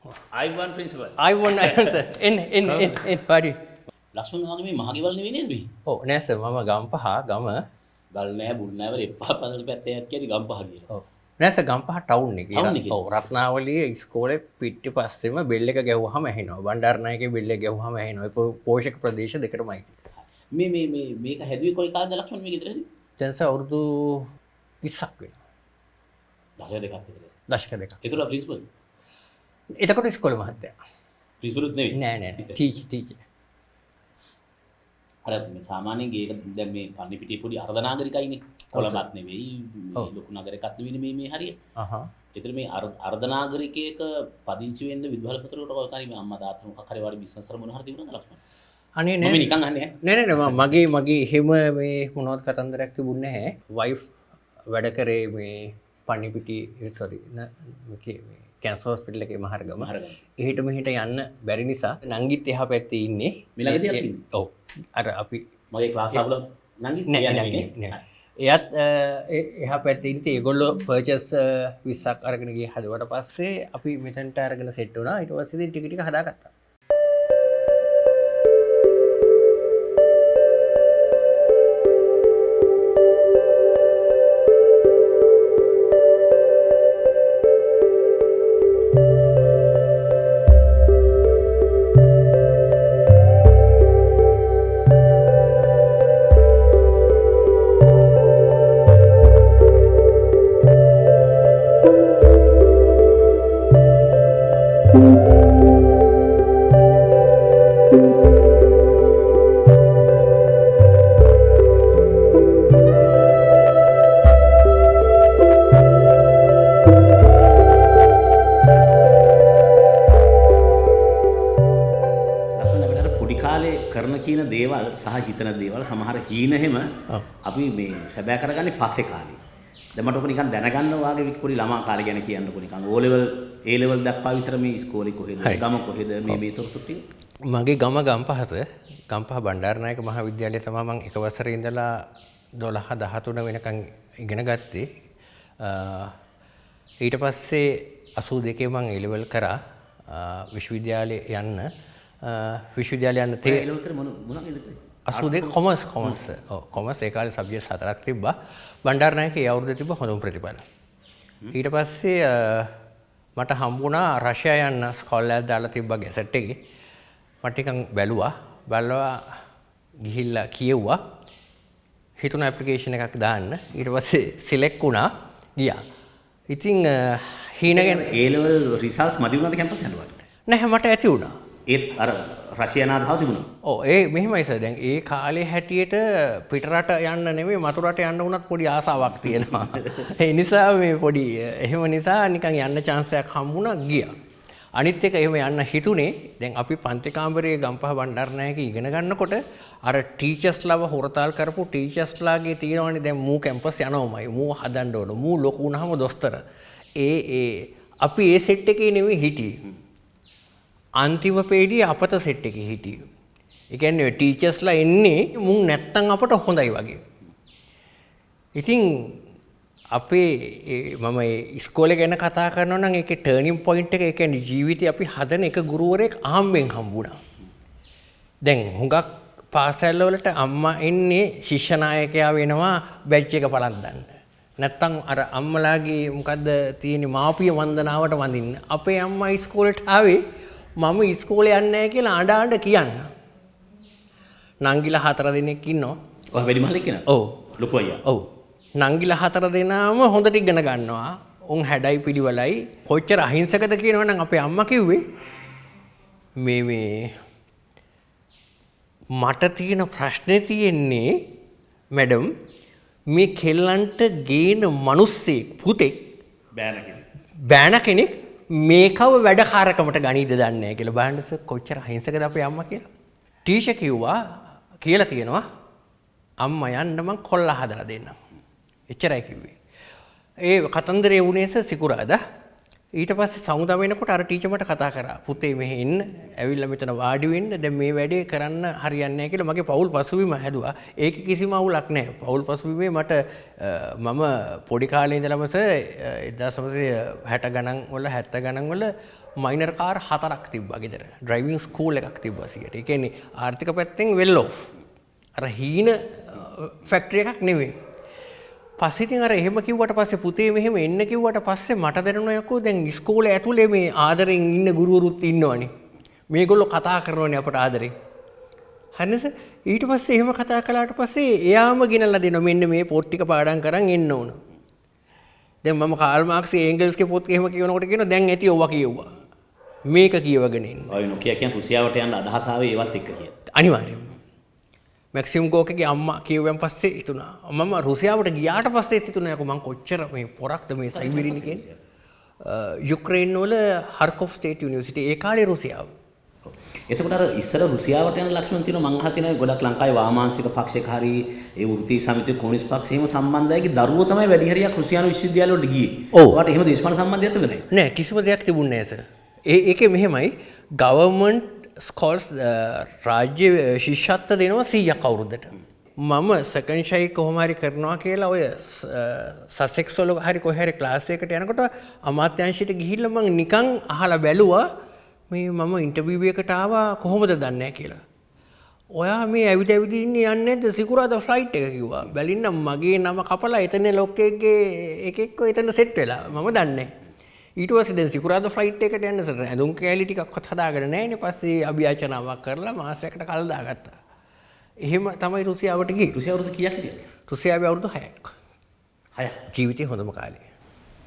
ආයිබෝන් principal. ආයිබෝන් sir. එන්න පාඩි. ලක්ෂ්මන් වගේ මේ මහගෙවල් නෙවෙයි නේද මේ? ඔව් නෑ සර් මම ගම්පහ ගම. ගල් නෑ බුල් නෑ වල එපා පන්සල පැත්තේ යත් කියනි ගම්පහ කියලා. ඔව්. නෑ සර් ගම්පහ ටවුන් එකේ. ටවුන් එකේ? ඔව් රත්නාවලිය ඉස්කෝලේ පිටිපස්සෙම බෙල් එක ගැහුවාම ඇහෙනවා. බණ්ඩාරනායකේ බෙල් එක ගැහුවාම ඇහෙනවා. ඒ පෝෂක ප්‍රදේශ දෙකටමයි. මේක හැදුවේ කොයි කාලේද ලක්ෂ්මන් මේ ගෙදර හැදුවේ? දැන් සර් අවුරුදු 20ක් වෙනවා. දශක දෙකක් විතර. දශක දෙකක්. ඒතර ප්‍රින්සිපල්. එතකොට ඉස්කෝලේ මහත්තයා. ප්‍රින්සිපල්ුත් නෙවෙයි. නෑ ටීචර්. අර මේ සාමාන්‍යයෙන් ගේක දැන් මේ පන්නි පිටියේ පොඩි අර්ධනාගරිකයිනේ. කොළඹත් නෙවෙයි ලොකු නගරයකත් නෙවෙයි මේ හරිය. ඒතර මේ අර්ධනාගරිකයක පදිංචි වෙන්න විදුහල්පතරකට කොහොමද මේ අම්මා තාත්තා මොකක් හරි වගේ බිස්නස් වල මොන හරි තිබුණාද ලක්ෂ්මන්? අනේ නෑ. මම නිකන් අහන්නේ නෑ මගේ එහෙම මේ මොනවත් කතන්දරයක් තිබුණේ නැහැ. වයිෆ් වැඩ කරේ මේ පන්නිපිටි සෝරි මේ කැන්සර් හොස්පිටල් එකේ මහරගම. එහෙට මෙහෙට යන්න බැරි නිසා නංගිත් එහා පැත්තේ ඉන්නේ. මේ ළඟදී ඉන්නේ. ඔව්. අර අපි මගේ ක්ලාස් ආවල නංගිත් නෑ. එයත් එහා පැත්තේ ඉන්නේ. ඒගොල්ලෝ පර්චේස් 20ක් අරගෙන ගියේ හදුවට පස්සේ අපි මෙතනට අරගෙන සෙට් වුණා. ඊට පස්සේ ඉතින් ටික ටික හදාගත්තා. දේවල් සහ හිතන දේවල් සමහර හීන හැම අපි මේ සැබෑ කරගන්නේ පස්සේ කාලේ. දැන් මට ඔක නිකන් දැනගන්න වාගේ පොඩි ළමා කාලේ ගැන කියන්නකො නිකන් O level A level දක්වා විතර මේ ඉස්කෝලේ කොහෙද ගම කොහෙද මේ තොරතුරු ටික. මගේ ගම ගම්පහස ගම්පහ බණ්ඩාරනායක මහාවිද්‍යාලයේ තමයි මම එක වසරේ ඉඳලා 12 13 වෙනකන් ඉගෙන ගත්තේ. ඊට පස්සේ 82 මම A level කරා විශ්වවිද්‍යාලේ යන්න තේ මොනවද 82 කොමර්ස් ඔව් කොමර්ස් ඒ කාලේ සබ්ජෙක්ට්ස් 4ක් තිබ්බා බණ්ඩාරනායක ඒ අවුරුද්දේ තිබ්බ හොඳම ප්‍රතිඵල ඊට පස්සේ මට හම්බුණා රෂ්‍යා යන්න ස්කෝලර් දාලා තිබ්බා ගැසට් එකේ මට ටිකක් බලලා ගිහිල්ලා කියෙව්වා හිතුණ ඇප්ලිකේෂන් එකක් දාන්න ඊට පස්සේ සිලෙක්ට් වුණා ගියා ඉතින් හීනගෙන A level රිසල්ට්ස් මදි වුණාද කැම්පස් යනකොට නැහැ මට ඇති වුණා ඒත් අර රෂියානු ආදහව තිබුණා. ඔව් ඒ මෙහෙමයි සර් දැන් ඒ කාලේ හැටියට පිටරට යන්න නෙමෙයි මතුරට යන්න උනත් පොඩි ආසාවක් තියෙනවා. ඒ නිසා මේ පොඩි එහෙම නිසා නිකන් යන්න chance එකක් හම්බුණා ගියා. අනිත් එක එහෙම යන්න හිතුනේ දැන් අපි පන්ති කාමරයේ ගම්පහ බණ්ඩාරනායක ඉගෙන ගන්නකොට අර ටීචර්ස්ලාව හොරතාල් කරපු ටීචර්ස්ලාගේ තියෙනවනේ දැන් මූ කැම්පස් යනවමයි මූ හදන්න ඕන මූ ලොකු වුණාම දොස්තර. අපි ඒ සෙට් එකේ නෙමෙයි හිටියේ. අන්තිම පේඩියේ අපත සෙට් එකේ හිටියේ. ඒ කියන්නේ ටීචර්ස්ලා එන්නේ මුන් නැත්තම් අපට හොඳයි වගේ. ඉතින් අපේ මම ඉස්කෝලේ ගැන කතා කරනවා නම් ඒකේ ටර්නින් පොයින්ට් එක ඒ කියන්නේ ජීවිතේ අපි හදන එක ගුරුවරයෙක් ආම්බෙන් හම්බුණා. දැන් හුඟක් පාසල් වලට අම්මා එන්නේ ශිෂ්‍ය නායකයා වෙනවා බැච් එක පළඳන්න. නැත්තම් අර අම්මලාගේ මොකද්ද තියෙන මාපිය වන්දනාවට වඳින්න. අපේ අම්මා ඉස්කෝලේට ආවේ මම ඉස්කෝලේ යන්නේ නැහැ කියලා අඬ කියන්න. නංගිලා 4 දෙනෙක් ඉන්නවා. ඔය වැඩි මහලෙක් කෙනා? ඔව්. ලොකු අයියා. ඔව්. නංගිලා 4 දෙනාම හොඳට ඉගෙන ගන්නවා. උන් හැඩයි පිළිවෙලයි. කොච්චර අහිංසකද කියනවනම් අපේ අම්මා කිව්වේ මේ මට තියෙන ප්‍රශ්නේ තියෙන්නේ මැඩම් මේ කෙල්ලන්ට ගේන මිනිස්සෙක් පුතෙක් බෑන කෙනෙක් මේකව වැඩකාරකමට ගනීද දන්නේ නැහැ කියලා බලන්න කොච්චර අහිංසකද අපේ අම්මා කියලා. ටීචර් කිව්වා කියලා තියෙනවා අම්මා යන්න මං කොල්ල හදලා දෙන්නම්. එච්චරයි කිව්වේ. ඒ කතන්දරේ වුණේ සිකුරාදා. ඊට පස්සේ සමුදා වෙනකොට අර ටීචර් මට කතා කරා. පුතේ මෙහෙ ඉන්න. ඇවිල්ලා මෙතන වාඩි වෙන්න. දැන් මේ වැඩේ කරන්න හරියන්නේ නැහැ කියලා මගේ පෞල් පසුබිම හැදුවා. ඒක කිසිම අවුලක් නැහැ. පෞල් පසුබිමේ මට මම පොඩි කාලේ ඉඳලම 1960 ගණන් වල 70 ගණන් වල මයිනර් කාර් 4ක් තිබ්බා ගෙදර. ඩ්‍රයිවිං ස්කූල් එකක් තිබ්බා සියට. ඒ කියන්නේ ආර්ථික පැත්තෙන් වෙල් ඔෆ්. අර හීන ෆැක්ටරි එකක් නෙවෙයි. පස්සේ ඉතින් අර එහෙම කිව්වට පස්සේ පුතේ මෙහෙම එන්න කිව්වට පස්සේ මට දැනුණා යකෝ දැන් ඉස්කෝලේ ඇතුලේ මේ ආදරෙන් ඉන්න ගුරුවරුත් ඉන්නවනේ. මේගොල්ලෝ කතා කරනවනේ අපට ආදරෙන්. හරිද? ඊට පස්සේ එහෙම කතා කළාට පස්සේ එයාම ගෙනල්ලා දෙනවා මෙන්න මේ පොත් ටික පාඩම් කරන් එන්න ඕන. දැන් මම කාල් මාක්ස් ඒංගල්ස්ගේ පොත් එහෙම කියනකොට කියනවා දැන් ඇති ඔවා කියෙව්වා. මේක කියවගෙන ඉන්න. ඔය නොකිය කියන්නේ රුසියාවට යන්න අදහස ආවේ ඒවත් එක්ක කියලා. අනිවාර්යයෙන්ම. මැක්සිම් ගෝකගේ අම්මා කිව්වෙන් පස්සේ හිතුණා. මම රුසියාවට ගියාට පස්සේ හිතුණා යකෝ මං කොච්චර මේ පොරක්ද මේ සයිබීරියන් කියන්නේ. යුක්‍රේන් වල හර්කොව් ස්ටේට් යුනිවර්සිටි ඒ කාලේ රුසියාව. එතකොට අර ඉස්සර රුසියාවට යන ලක්ෂණ තියෙනවා මං අහලා තියෙනවා ගොඩක් ලංකාවේ වාමාංශික පක්ෂයක හරි ඒ වෘත්තීය සමිතිය කොමියුනිස්ට් පක්ෂයේම සම්බන්ධයගේ දරුවෝ තමයි වැඩි හරියක් රුසියානු විශ්වවිද්‍යාල වලට ගියේ. ඔයාලට එහෙම දේශපාලන සම්බන්ධයක් තිබුණේ නැහැ? නෑ කිසිම දෙයක් තිබුණේ නැහැ සර්. ඒකේ මෙහෙමයි ගවර්න්මන්ට් ස්කෝල්ස් රාජ්‍ය ශිෂ්‍යත්ව දෙනවා 100ක් අවුරුද්දට. මම සෙකන්ඩ් ෂයි කොහොම හරි කරනවා කියලා ඔය සසෙක්ස් වල හරි කොහේ හරි ක්ලාස් එකකට යනකොට අමාත්‍යාංශයට ගිහිල්ලා මම නිකන් අහලා බැලුවා මේ මම ඉන්ටර්විව් එකකට ආවා කොහොමද දන්නේ නැහැ කියලා. ඔයා මේ ඇවිද ඉන්නේ යන්නේ නැද්ද සිකුරාදා ෆ්ලයිට් එක කිව්වා. බැලින්න මගේ නම කපලා එතන ලොක්කෙක්ගේ එකෙක්ව එතන සෙට් වෙලා මම දන්නේ නැහැ. ඊට පස්සේ දැන් සිකුරාදා ෆ්ලයිට් එකට යන්න සර් ඇඳුම් කෑලි ටිකක්වත් හදාගෙන නැහැ නේ. පස්සේ අභියාචනාවක් කරලා මාසයකට කල් දාගත්තා. එහෙම තමයි රුසියාවට ගියේ. රුසියාව අවුරුදු කීයක් හිටියද? රුසියාවේ අවුරුදු 6ක්. 6ක්. ජීවිතේ හොඳම කාලේ.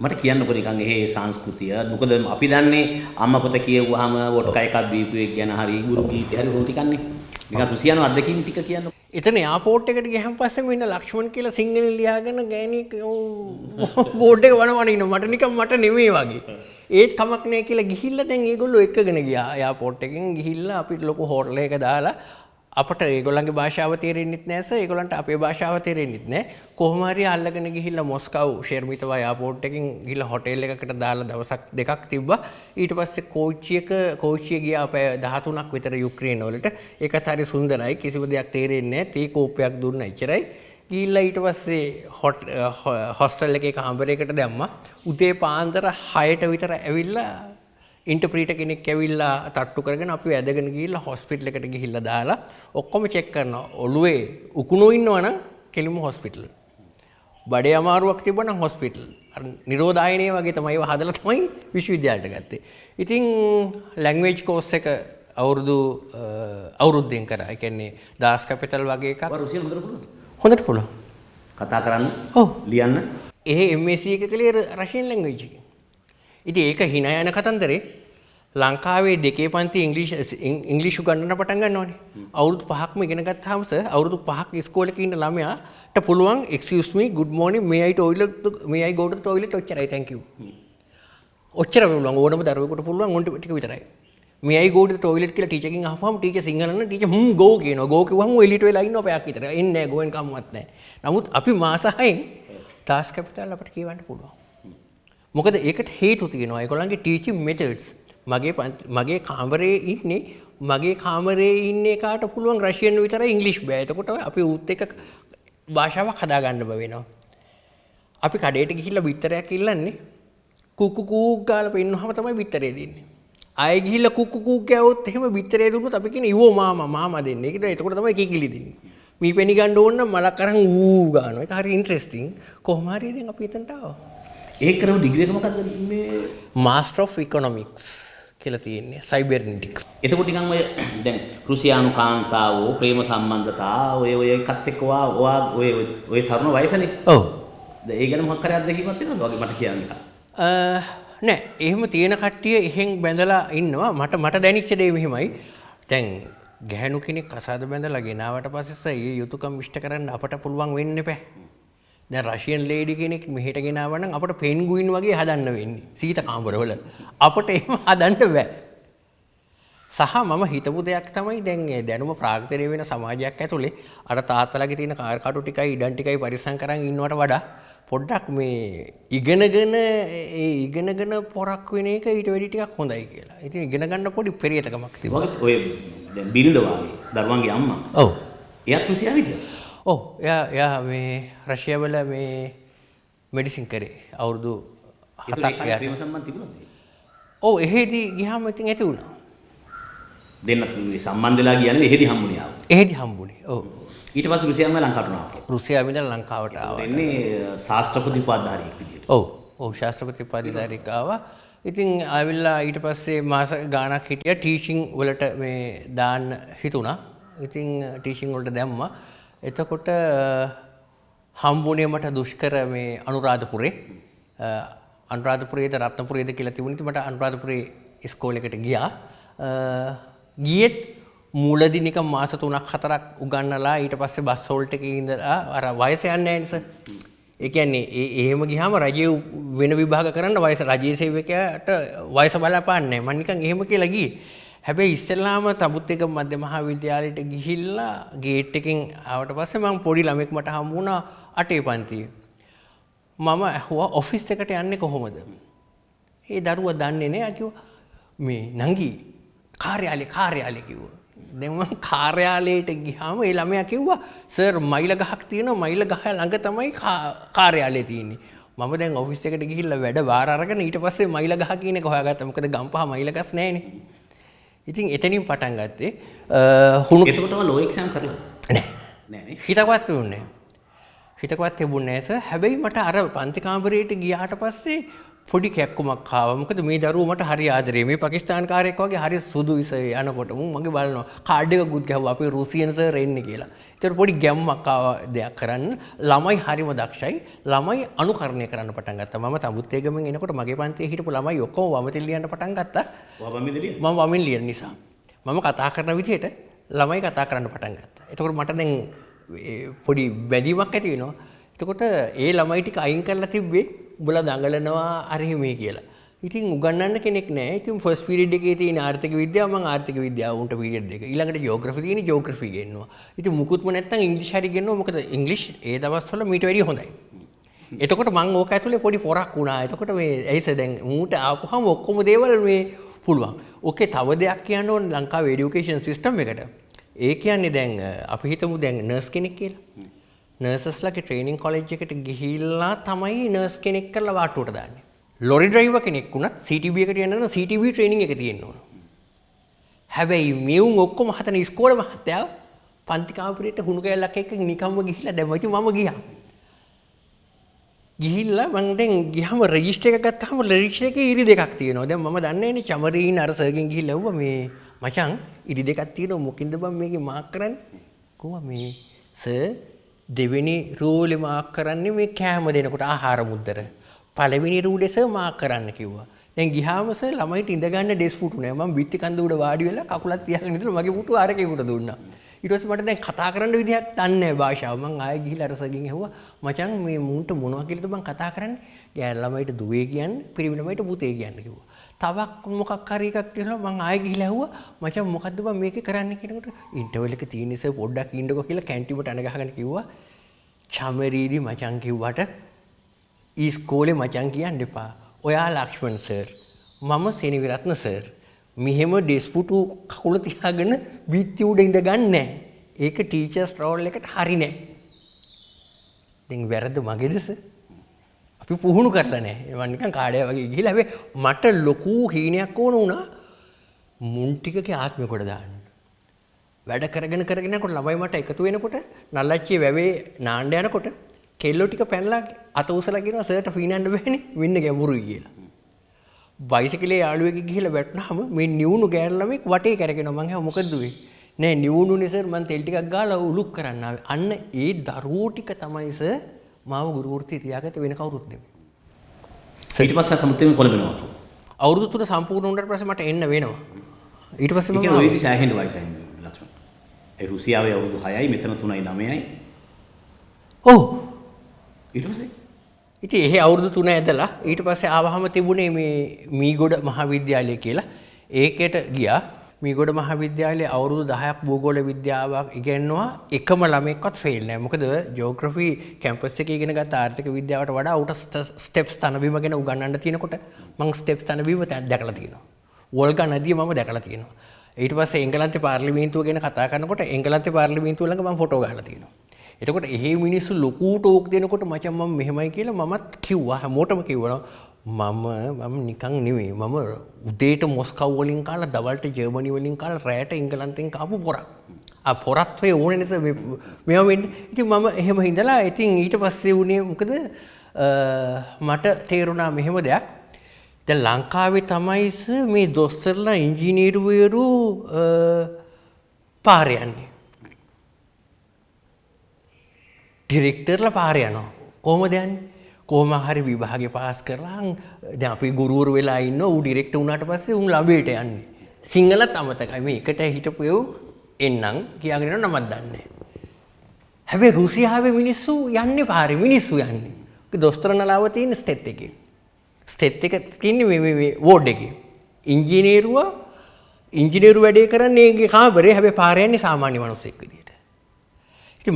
මට කියන්නකො නිකන් එහෙ සංස්කෘතිය මොකද අපි දන්නේ අම්මා පොත කියවුවාම වොඩ්කා එකක් බීපු එක ගැන හරි ගුරු ගීත හරි හොන් ටිකන්නේ. නිකන් රුසියානු අත්දැකීම් ටික කියන්නකො. එතන එයාපෝට් එකට ගියහම පස්සේ මෙන්න ලක්ෂ්මන් කියලා සිංහලෙන් ලියාගෙන ගෑණි බෝඩ් එක වනවන ඉන්න මට නිකන් මට නෙමෙයි වගේ. ඒත් කමක් නැහැ කියලා ගිහිල්ලා දැන් ඒගොල්ලෝ එක්කගෙන ගියා. එයාපෝට් එකෙන් ගිහිල්ලා අපිට ලොකු හෝටල් එකක දාලා අපට ඒගොල්ලන්ගේ භාෂාව තේරෙන්නෙත් නැහැ සර්. ඒගොල්ලන්ට අපේ භාෂාව තේරෙන්නෙත් නැහැ. කොහොම හරි අල්ලගෙන ගිහිල්ලා මොස්කව් ෂෙර්මිතව එයාපෝට් එකෙන් ගිහිල්ලා හොටෙල් එකකට දාලා දවසක් දෙකක් තිබ්බා. ඊට පස්සේ කෝච්චිය ගියා අපේ 13ක් විතර යුක්‍රේන වලට. ඒකත් හරි සුන්දරයි. කිසිම දෙයක් තේරෙන්නේ නැහැ. තේ කෝප්පයක් දුන්නා එච්චරයි. ගිහිල්ලා ඊට පස්සේ හොස්ටල් එකේ කාමරයකට දැම්මා. උදේ පාන්දර 6ට විතර ඇවිල්ලා ඉන්ටර්ප්‍රීටර් කෙනෙක් ඇවිල්ලා තට්ටු කරගෙන අපි ඇදගෙන ගිහිල්ලා හොස්පිටල් එකට ගිහිල්ලා දාලා ඔක්කොම චෙක් කරනවා. ඔළුවේ උකුණු ඉන්නවනම් කෙලිම හොස්පිටල්. බඩේ අමාරුවක් තිබ්බනම් හොස්පිටල්. අර නිරෝධායනයේ වගේ තමයි ඒව හදලා තමයි විශ්වවිද්‍යාලයට ගත්තේ. ඉතින් ලැන්ග්වේජ් කෝස් එක අවුරුද්දෙන් කරා. ඒ කියන්නේ දාස් කැපිටල් වගේ එකක්. රුසියානු හොඳට පුළුවන්. හොඳට පුළුවන්. කතා කරන්න. ඔව්. ලියන්න. MSc එක කලේ රෂියන් ලැන්ග්වේජ් එකේ. ඉතින් ඒක hina යන කතන්දරේ ලංකාවේ දෙකේ පන්ති ඉංග්‍රීසි උගන්වන්න පටන් ගන්නවනේ. අවුරුදු 5ක්ම ඉගෙන ගත්තාම සර් අවුරුදු 5ක් ඉස්කෝලේ ඉන්න ළමයාට පුළුවන් excuse me good morning may I go to the toilet ඔච්චරයි thank you. ඔච්චර පුළුවන් ඕනම දරුවෙකුට පුළුවන් ඕන ටික විතරයි. may I go to the toilet කියලා ටීචර් කෙන් අහපුවම ටීචර් සිංහල නම් ටීචර් go කියනවා. go කිව්වම ඔය එළියට වෙලා ඉන්නවා පැයක් විතර. එන්නේ නැහැ go වෙන කම්මත් නැහැ. නමුත් අපි මාස 6න් දාස් කැපිටල් අපිට කියවන්න පුළුවන්. මොකද ඒකට හේතු තියෙනවා. ඒගොල්ලන්ගේ ටීචින් මෙතඩ්ස්. මගේ කාමරේ ඉන්නේ කාට පුළුවන් රෂියන් විතරයි ඉංග්‍රීසි බෑ. එතකොට අපි උත් එක භාෂාවක් හදා ගන්න බෑ වෙනවා. අපි කඩේට ගිහිල්ලා බිත්තරයක් ඉල්ලන්නේ කුකු කූක් ගාලා පෙන්නවම තමයි බිත්තරේ දෙන්නේ. ආයෙ ගිහිල්ලා කුකු කූක් ගෑවොත් එහෙම බිත්තරේ දුන්නොත් අපි කියන ඉවෝ මාමා දෙන්නේ. ඒකට එතකොට තමයි කිකිලි දෙන්නේ. මේ පෙනි ගන්න ඕන නම් මලක් අරන් ඌ ගන්නවා. ඒක හරි ඉන්ටරෙස්ටිං. කොහොම හරි දැන් අපි එතනට ආවා. ඒක කරමු ඩිග්‍රී එක මොකක්ද මේ මාස්ටර් ඔෆ් ඉකොනොමික්ස් කියලා තියෙන්නේ සයිබර්නෙටික්ස්. එතකොට නිකන් ඔය දැන් රුසියානු කාන්තාවෝ ප්‍රේම සම්බන්ධතා ඔය එකත් එක්ක ඔය තරුණ වයසනේ. ඔව්. දැන් ඒ ගැන මොකක් හරි අත්දැකීමක් තියෙනවද වගේ මට කියන්න නිකන්. නෑ එහෙම තියෙන කට්ටිය එහෙන් බැඳලා ඉන්නවා. මට දැනෙච්ච දේ මෙහෙමයි. දැන් ගැහණු කෙනෙක් අසාද බැඳලා ගෙනාවට පස්සේ ඒ යුතුයකම් ඉෂ්ට කරන්න අපට පුළුවන් වෙන්න එපා. දැන් රෂියන් ලේඩි කෙනෙක් මෙහෙට ගෙනාව නම් අපට පෙන්ගුයින් වගේ හදන්න වෙන්නේ සීත කාමරවල. අපට එහෙම හදන්න බෑ. සහ මම හිතපු දෙයක් තමයි දැන් දැනුම ප්‍රාග්ධනය වෙන සමාජයක් ඇතුලේ අර තාත්තලාගේ තියෙන කාර් කටු ටිකයි ඉඩම් ටිකයි පරිස්සම් කරන් ඉන්නවට වඩා පොඩ්ඩක් මේ ඉගෙනගෙන පොරක් වෙන එක ඊට වැඩි ටිකක් හොඳයි කියලා. ඉතින් ඉගෙන ගන්න පොඩි පෙරියතකමක් තිබුණා. ඔය දැන් බිරිඳ වාගේ දරුවන්ගේ අම්මා. ඔව්. එයාත් රුසියාවේ හිටියා. ඔව් එයා මේ රෂියාව වල මේ මෙඩිසින් කරේ අවුරුදු 7ක් ප්‍රේම සම්බන්ධ තිබුණාද? ඔව් එහෙදි ගියාම ඉතින් ඇති වුණා. දෙන්න සම්බන්ධ වෙලා කියන්නේ එහෙදි හම්බුනේ ආව. එහෙදි හම්බුනේ. ඔව්. ඊට පස්සේ රුසියාවෙන් ලංකාවට ආවා. රුසියාවෙන් ඉඳලා ලංකාවට ආවා. එන්නේ ශාස්ත්‍රපති උපාධිධාරියෙක් විදියට. ඔව්. ඔව් ශාස්ත්‍රපති උපාධිධාරියෙක් ආවා. ඉතින් ආවිල්ලා ඊට පස්සේ මාස ගාණක් හිටියා ටීචින් වලට මේ දාන්න හිතුණා. ඉතින් ටීචින් වලට දැම්මා. එතකොට හම්බුනේ මට දුෂ්කර මේ අනුරාධපුරේ. අනුරාධපුරේද රත්නපුරේද කියලා තිබුණේ. ඉතින් මට අනුරාධපුරේ ඉස්කෝලේකට ගියා. ගියෙත් මූලදී නිකන් මාස 3-4ක් උගන්නලා ඊට පස්සේ බස් හෝල්ට් එකේ ඉඳලා අර වයස යන්නේ නැහැ නේද? ඒ කියන්නේ එහෙම ගියාම රජයේ වෙන විභාග කරන්න වයස රජයේ සේවකයාට වයස බලපාන්නේ නැහැ. මම නිකන් එහෙම කියලා ගියේ. හැබැයි ඉස්සෙල්ලාම තඹුත්තේක මධ්‍ය මහාවිද්‍යාලයට ගිහිල්ලා ගේට් එකෙන් ආවට පස්සේ මම පොඩි ළමෙක් මට හම්බ වුණා 8 පන්තියේ. මම ඇහුවා ඔෆිස් එකට යන්නේ කොහොමද? ඒ දරුවා දන්නේ නැහැ. කිව්වා මේ නංගි කාර්යාලය කිව්වා. දැන් මම කාර්යාලයට ගියාම ඒ ළමයා කිව්වා සර් මයිල ගහක් තියෙනවා මයිල ගහ ළඟ තමයි කාර්යාලය තියෙන්නේ. මම දැන් ඔෆිස් එකට ගිහිල්ලා වැඩ වාර අරගෙන ඊට පස්සේ මයිල ගහ කියන එක හොයාගත්තා. මොකද ගම්පහ මයිල ගස් නැහැනේ. ඉතින් එතනින් පටන් ගත්තේ එතකොට ඔය ලෝ එක්සෑම් කරලා නෑ නේ. හිතවත් වුණේ නෑ. හිතවත් තිබුණේ නෑ සර්. හැබැයි මට අර පන්ති කාමරයට ගියාට පස්සේ පොඩි කැක්කුමක් ආවා. මොකද මේ දරුවෝ මට හරි ආදරේ. මේ පාකිස්තාන්කාරයෙක් වගේ හරි සුදු ඉස යනකොට මගේ බලනවා කාඩ් එකකුත් ගැහුවා අපේ රුසියන් සර් එන්නේ කියලා. ඒතර පොඩි ගැම්මක් ආවා දෙයක් කරන්න. ළමයි හරිම දක්ෂයි. ළමයි අනුකරණය කරන්න පටන් ගත්තා. මම තඹුත්තේගමෙන් එනකොට මගේ පන්තියේ හිටපු ළමයි ඔක්කොම වමතින් ලියන්න පටන් ගත්තා. මම වමෙන් ලියන නිසා. මම කතා කරන විදිහට ළමයි කතා කරන්න පටන් ගත්තා. එතකොට මට දැන් පොඩි බැඳීමක් ඇති වෙනවා. එතකොට ඒ ළමයි ටික අයින් කරලා තිබ්බේ උඹලා දඟලනවා අරහි මේ කියලා. ඉතින් උගන්නන්න කෙනෙක් නැහැ. ඉතින් ෆස්ට් පීරියඩ් එකේ තියෙන ආර්ථික විද්‍යාව මම ආර්ථික විද්‍යාව උන්ට පීරියඩ් දෙක. ඊළඟට ජියෝග්‍රැෆි තියෙන ජියෝග්‍රැෆි ගෙන්නවා. ඉතින් මුකුත්ම නැත්තම් ඉංග්‍රීසි හරි ගෙන්නවා. මොකද ඉංග්‍රීසි ඒ දවස්වල මීට වැඩිය හොඳයි. එතකොට මම ඕක ඇතුලේ පොඩි පොරක් වුණා. එතකොට මේ ඇයිස දැන් ඌට ආපුවම ඔක්කොම දේවල් මේ පුළුවන්. ඕකේ තව දෙයක් කියන්න ඕන ලංකාවේ এডুকেෂන් සිස්ටම් එකට. ඒ කියන්නේ දැන් අපි හිතමු දැන් නර්ස් කෙනෙක් කියලා. නර්සස්ලාගේ ට්‍රේනින් කොලෙජ් එකට ගිහිල්ලා තමයි නර්ස් කෙනෙක් කරලා වාට්ටුවට දාන්නේ. ලොරි ඩ්‍රයිවර් කෙනෙක් වුණත් CTB එකට යන්න නම් CTB ට්‍රේනින් එක තියෙන්න ඕන. හැබැයි මෙවුන් ඔක්කොම හතන ඉස්කෝලේ මහත්තයා පන්ති කාමරේට හුණු කැලක් එක්ක නිකම්ම ගිහිල්ලා දැම්මා. ඉතින් මම ගියා. ගිහිල්ලා මම දැන් ගියාම රෙජිස්ටර් එක ගත්තාම රෙජිස්ටර් එකේ ඉරි දෙකක් තියෙනවා. දැන් මම දන්නේ නැහැ චමරීන් අර සර්ගෙන් ගිහිල්ලා ඇහුවා මේ මචං ඉරි දෙකක් තියෙනවා මොකින්ද බං මේකේ මාක් කරන්නේ? කොහොම මේ සර් දෙවෙනි රූලේ මාක් කරන්නේ මේ කෑම දෙනකොට ආහාර මුද්දර. පළවෙනි රූලේ සර් මාක් කරන්න කිව්වා. දැන් ගියාම සර් ළමයිට ඉඳ ගන්න ඩෙස් පුටු නෑ. මම බිත්ති කන්ද උඩ වාඩි වෙලා කකුලක් තියාගෙන ඉඳලා මගේ පුටුව අරකේකට දුන්නා. ඊට පස්සේ මට දැන් කතා කරන්න විදිහක් දන්නේ නෑ භාෂාව. මම ආයෙ ගිහිල්ලා අර සර්ගෙන් ඇහුවා මචං මේ මුන්ට මොනවා කියලාද මං කතා කරන්නේ? ගෑනු ළමයිට දුවේ කියන්නේ පිරිමි ළමයිට පුතේ කියන්නේ කිව්වා. තවක් මොකක් හරි එකක් කියනවා මං ආයෙ ගිහිල්ලා ඇහුවා මචං මොකද්ද බං මේකේ කරන්න කියනකොට ඉන්ටර්වල් එක තියෙන නිසා පොඩ්ඩක් ඉන්නකෝ කියලා කැන්ටිමට අණ ගහගෙන කිව්වා. චමරීදි මචං කිව්වට ඉස්කෝලේ මචං කියන්න එපා. ඔයා ලක්ෂ්මන් සර්. මම සෙනවිරත්න සර්. මෙහෙම ඩෙස්පුටු කකුල තියාගෙන බිත්ති උඩ ඉඳ ගන්නෑ. ඒක ටීචර්ස් රෝල් එකට හරි නෑ. දැන් වැරද්ද මගේද සර්? අපි පුහුණු කරලා නෑ. මම නිකන් කාඩය වගේ ගිහිල්ලා හැබැයි මට ලොකු හීනයක් ඕන වුණා මුන් ටිකගේ ආත්මෙ කොට දාන්න. වැඩ කරගෙන යනකොට ළමයි මට එකතු වෙනකොට නල්ලච්චියේ වැවේ නාන්න යනකොට කෙල්ලෝ ටික පැනලා අත උසලා කියනවා සර්ට ෆීනන්න බෑනේ වෙන්න ගැඹුරුයි කියලා. බයිසිකලේ යාළුවෙක් ගිහිල්ලා වැටුනහම මේ නිවුණු ගෑනු ළමෙක් වටේ කරගෙනවා. මං අහුවා මොකද දුවේ? නෑ නිවුණුනේ සර් මං තෙල් ටිකක් ගාලා උලුක් කරන්න ආවේ. අන්න ඒ දරුවෝ ටික තමයි සර් මාව ගුරු වෘත්තිය තියාගත්තේ වෙන කවුරුත් නෙමෙයි. ඊට පස්සේ කමුත්තෙම කොළඹනවා. අවුරුදු 3 සම්පූර්ණ වුණාට පස්සේ මට එන්න වෙනවා. ඊට පස්සේ මම ඔය විදිහ සෑහෙන වයසයි ලක්ෂ්මන්. ඒ රුසියාවේ අවුරුදු 6යි මෙතන 3යි 9යි. ඔව්. ඊට පස්සේ ඉතින් එහෙ අවුරුදු 3 ඇදලා ඊට පස්සේ ආවහම තිබුණේ මේ මීගොඩ මහාවිද්‍යාලය කියලා. ඒකයට ගියා. මීගොඩ මහාවිද්‍යාලයේ අවුරුදු 10ක් භූගෝල විද්‍යාවක් ඉගෙනනවා එකම ළමෙක්වත් ෆේල් නැහැ. මොකද ජියෝග්‍රැෆි කැම්පස් එකේ ඉගෙන ගත්ත ආර්ථික විද්‍යාවට වඩා උට ස්ටෙප්ස් තනබීම ගැන උගන්වන්න තියෙනකොට මම ස්ටෙප්ස් තනබීම දැකලා තියෙනවා. වෝල්ගා නදිය මම දැකලා තියෙනවා. ඊට පස්සේ එංගලන්තේ පාර්ලිමේන්තුව ගැන කතා කරනකොට එංගලන්තේ පාර්ලිමේන්තුව ළඟ මම ෆොටෝ ගහලා තියෙනවා. එතකොට එහෙ මිනිස්සු ලොකු ටෝක් දෙනකොට මචං මම මෙහෙමයි කියලා මමත් කිව්වා හැමෝටම කිව්වා මම නිකන් නෙවෙයි. මම උදේට මොස්කව් වලින් කාලා දවල්ට ජර්මනි වලින් කාලා රැයට එංගලන්තෙන් කාපු පොරක්. පොරත්වේ ඕනේ නිසා මේව වෙන්නේ. ඉතින් මම එහෙම හිඳලා ඉතින් ඊට පස්සේ උනේ මොකද මට තේරුණා මෙහෙම දෙයක්. දැන් ලංකාවේ තමයි මේ දොස්තරලා ඉංජිනේරුවරු පාර යන්නේ. ඩිරෙක්ටර්ලා පාර යනවා. කොහොමද යන්නේ? කොහොම හරි විභාගේ පාස් කරලා දැන් අපි ගුරුවරු වෙලා ඉන්නවා. ඌ ඩිරෙක්ටර් වුණාට පස්සේ උන් ළඹේට යන්නේ. සිංහලත් අමතකයි. මේ එකට හිටපු එන්නම් කියාගෙන නමක් දන්නේ. හැබැයි රුසියාවේ මිනිස්සු යන්නේ පාරේ මිනිස්සු යන්නේ. දොස්තරනලාව තියෙන ස්ටෙත් එකේ. ස්ටෙත් එක තියෙන්නේ මේ වෝඩ් එකේ. ඉංජිනේරු වැඩේ කරන්නේ ඒගේ කාමරේ. හැබැයි පාරේ යන්නේ සාමාන්‍ය මිනිස්සෙක් විදියට. ඉතින්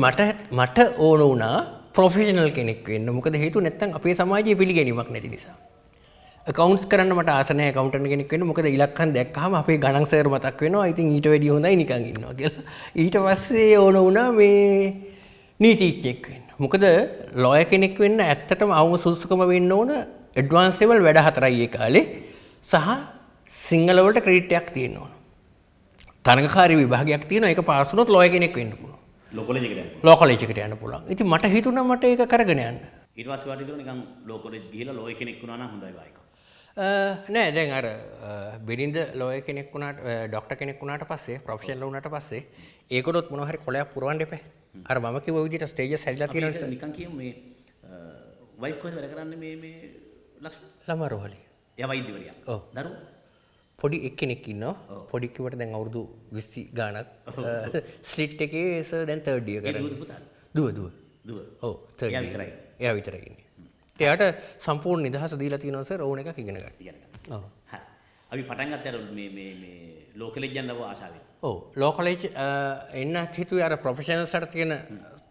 මට ඕන වුණා ප්‍රොෆෙෂනල් කෙනෙක් වෙන්න. මොකද හේතුව නැත්තම් අපේ සමාජයේ පිළිගැනීමක් නැති නිසා. අකවුන්ට්ස් කරන්න මට ආස නැහැ අකවුන්ටන්ට් කෙනෙක් වෙන්න. මොකද ඉලක්කම් දැක්කහම අපේ ගණන් සර් මතක් වෙනවා. ඉතින් ඊට වැඩිය හොඳයි නිකන් ඉන්නවා කියලා. ඊට පස්සේ ඕන වුණා මේ නීතිඥයෙක් වෙන්න. මොකද ලෝයර් කෙනෙක් වෙන්න ඇත්තටම අවම සුදුසුකම වෙන්න ඕන ඇඩ්වාන්ස් ලෙවල් වැඩ 4යි ඒ කාලේ. සහ සිංහල වලට ක්‍රෙඩිට් එකක් තියෙන්න ඕන. තරඟකාරී විභාගයක් තියෙනවා. ඒක පාස් වුණොත් ලෝයර් කෙනෙක් වෙන්න පුළුවන්. ලෝ කොලේජ් එකට යන්න පුළුවන්. ඉතින් මට හිතුණා මට ඒක කරගෙන යන්න. ඊට පස්සේ වාට හිතුණා නිකන් ලෝ කොලේජ් ගිහිලා ලෝයර් කෙනෙක් වුණා නම් හොඳයි බයික. නෑ දැන් අර බිරිඳ ලෝයර් කෙනෙක් වුණාට ડોක්ටර් කෙනෙක් වුණාට පස්සේ ප්‍රොෆෙෂනල් වුණාට පස්සේ ඒකටත් මොනවා හරි කොලයක් පුරවන්න එපා. අර මම කිව්ව විදිහට ස්ටේජස් හැදිලා තියෙන නිසා නිකන් කියමු මේ වයිෆ් කොහෙද වැඩ කරන්නේ මේ ලක්ෂ්මී ළමරෝහලේ. එයා වෛද්‍යවරියක්. ඔව්. දරුවෝ පොඩි එක්කෙනෙක් ඉන්නවා. පොඩි කිව්වට දැන් අවුරුදු 20 ගාණක්. ස්ලිට් එකේ සර් දැන් 3rd year කරන්නේ. දුව. ඔව් 3rd year. එයා විතරයි ඉන්නේ. එයාට සම්පූර්ණ නිදහස දීලා තියෙනවා සර් ඕන එකක් ඉගෙන ගන්න. ඔව්. හරි. අපි පටන් ගත්තා මේ ලෝ කොලේජ් යන්න ආශාවෙන්. ඔව් ලෝ කොලේජ් එන්න හිතුවේ අර ප්‍රොෆෙෂනල්ස්ට තියෙන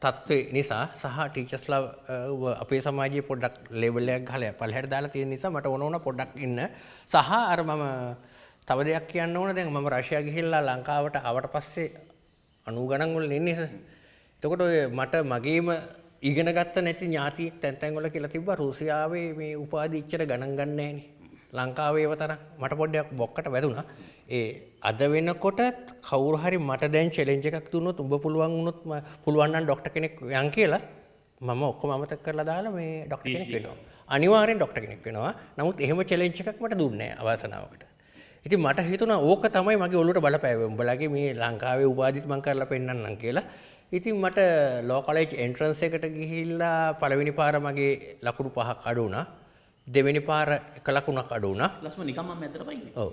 තත්ත්වේ නිසා සහ ටීචර්ස්ලා අපේ සමාජයේ පොඩ්ඩක් ලේබල් එකක් ගහලා පල්හැට දාලා තියෙන නිසා මට ඕන වුණා පොඩ්ඩක් ඉන්න. සහ අර මම තව දෙයක් කියන්න ඕන දැන් මම රෂ්‍යා ගිහිල්ලා ලංකාවට ආවට පස්සේ 90 ගණන් වල ඉන්නේ සර්. එතකොට ඔය මට මගේම ඉගෙන ගත්ත නැති ඥාතියෙක් තැන් වල කියලා තිබ්බා රුසියාවේ මේ උපාධි ඉච්චර ගණන් ගන්න නැහනේ. ලංකාවේ ඒව තරම් මට පොඩ්ඩක් බොක්කට වැදුනා. අද වෙනකොට කවුරු හරි මට දැන් චැලෙන්ජ් එකක් දුන්නොත් උඹ පුළුවන් වුණොත් පුළුවන් නම් ડોක්ටර් කෙනෙක් යන් කියලා මම ඔක්කොම අමතක කරලා දාලා මේ ડોක්ටර් කෙනෙක් වෙනවා. අනිවාර්යෙන් ડોක්ටර් කෙනෙක් වෙනවා. නමුත් එහෙම චැලෙන්ජ් එකක් මට දුන්නේ නැහැ අවාසනාවකට. ඉතින් මට හිතුණා ඕක තමයි මගේ ඔළුවට බලපෑවේ. උඹලගේ මේ ලංකාවේ උපාධිත් මම කරලා පෙන්නන්නම් කියලා. ඉතින් මට ලෝ කොලේජ් එන්ට්‍රන්ස් එකට ගිහිල්ලා පළවෙනි පාර මගේ ලකුණු 5ක් අඩු වුණා. දෙවෙනි පාර 1 ලකුණක් අඩු වුණා. ලක්ෂ්මී නිකන් මම ඇත්තට පයින්නේ. ඔව්.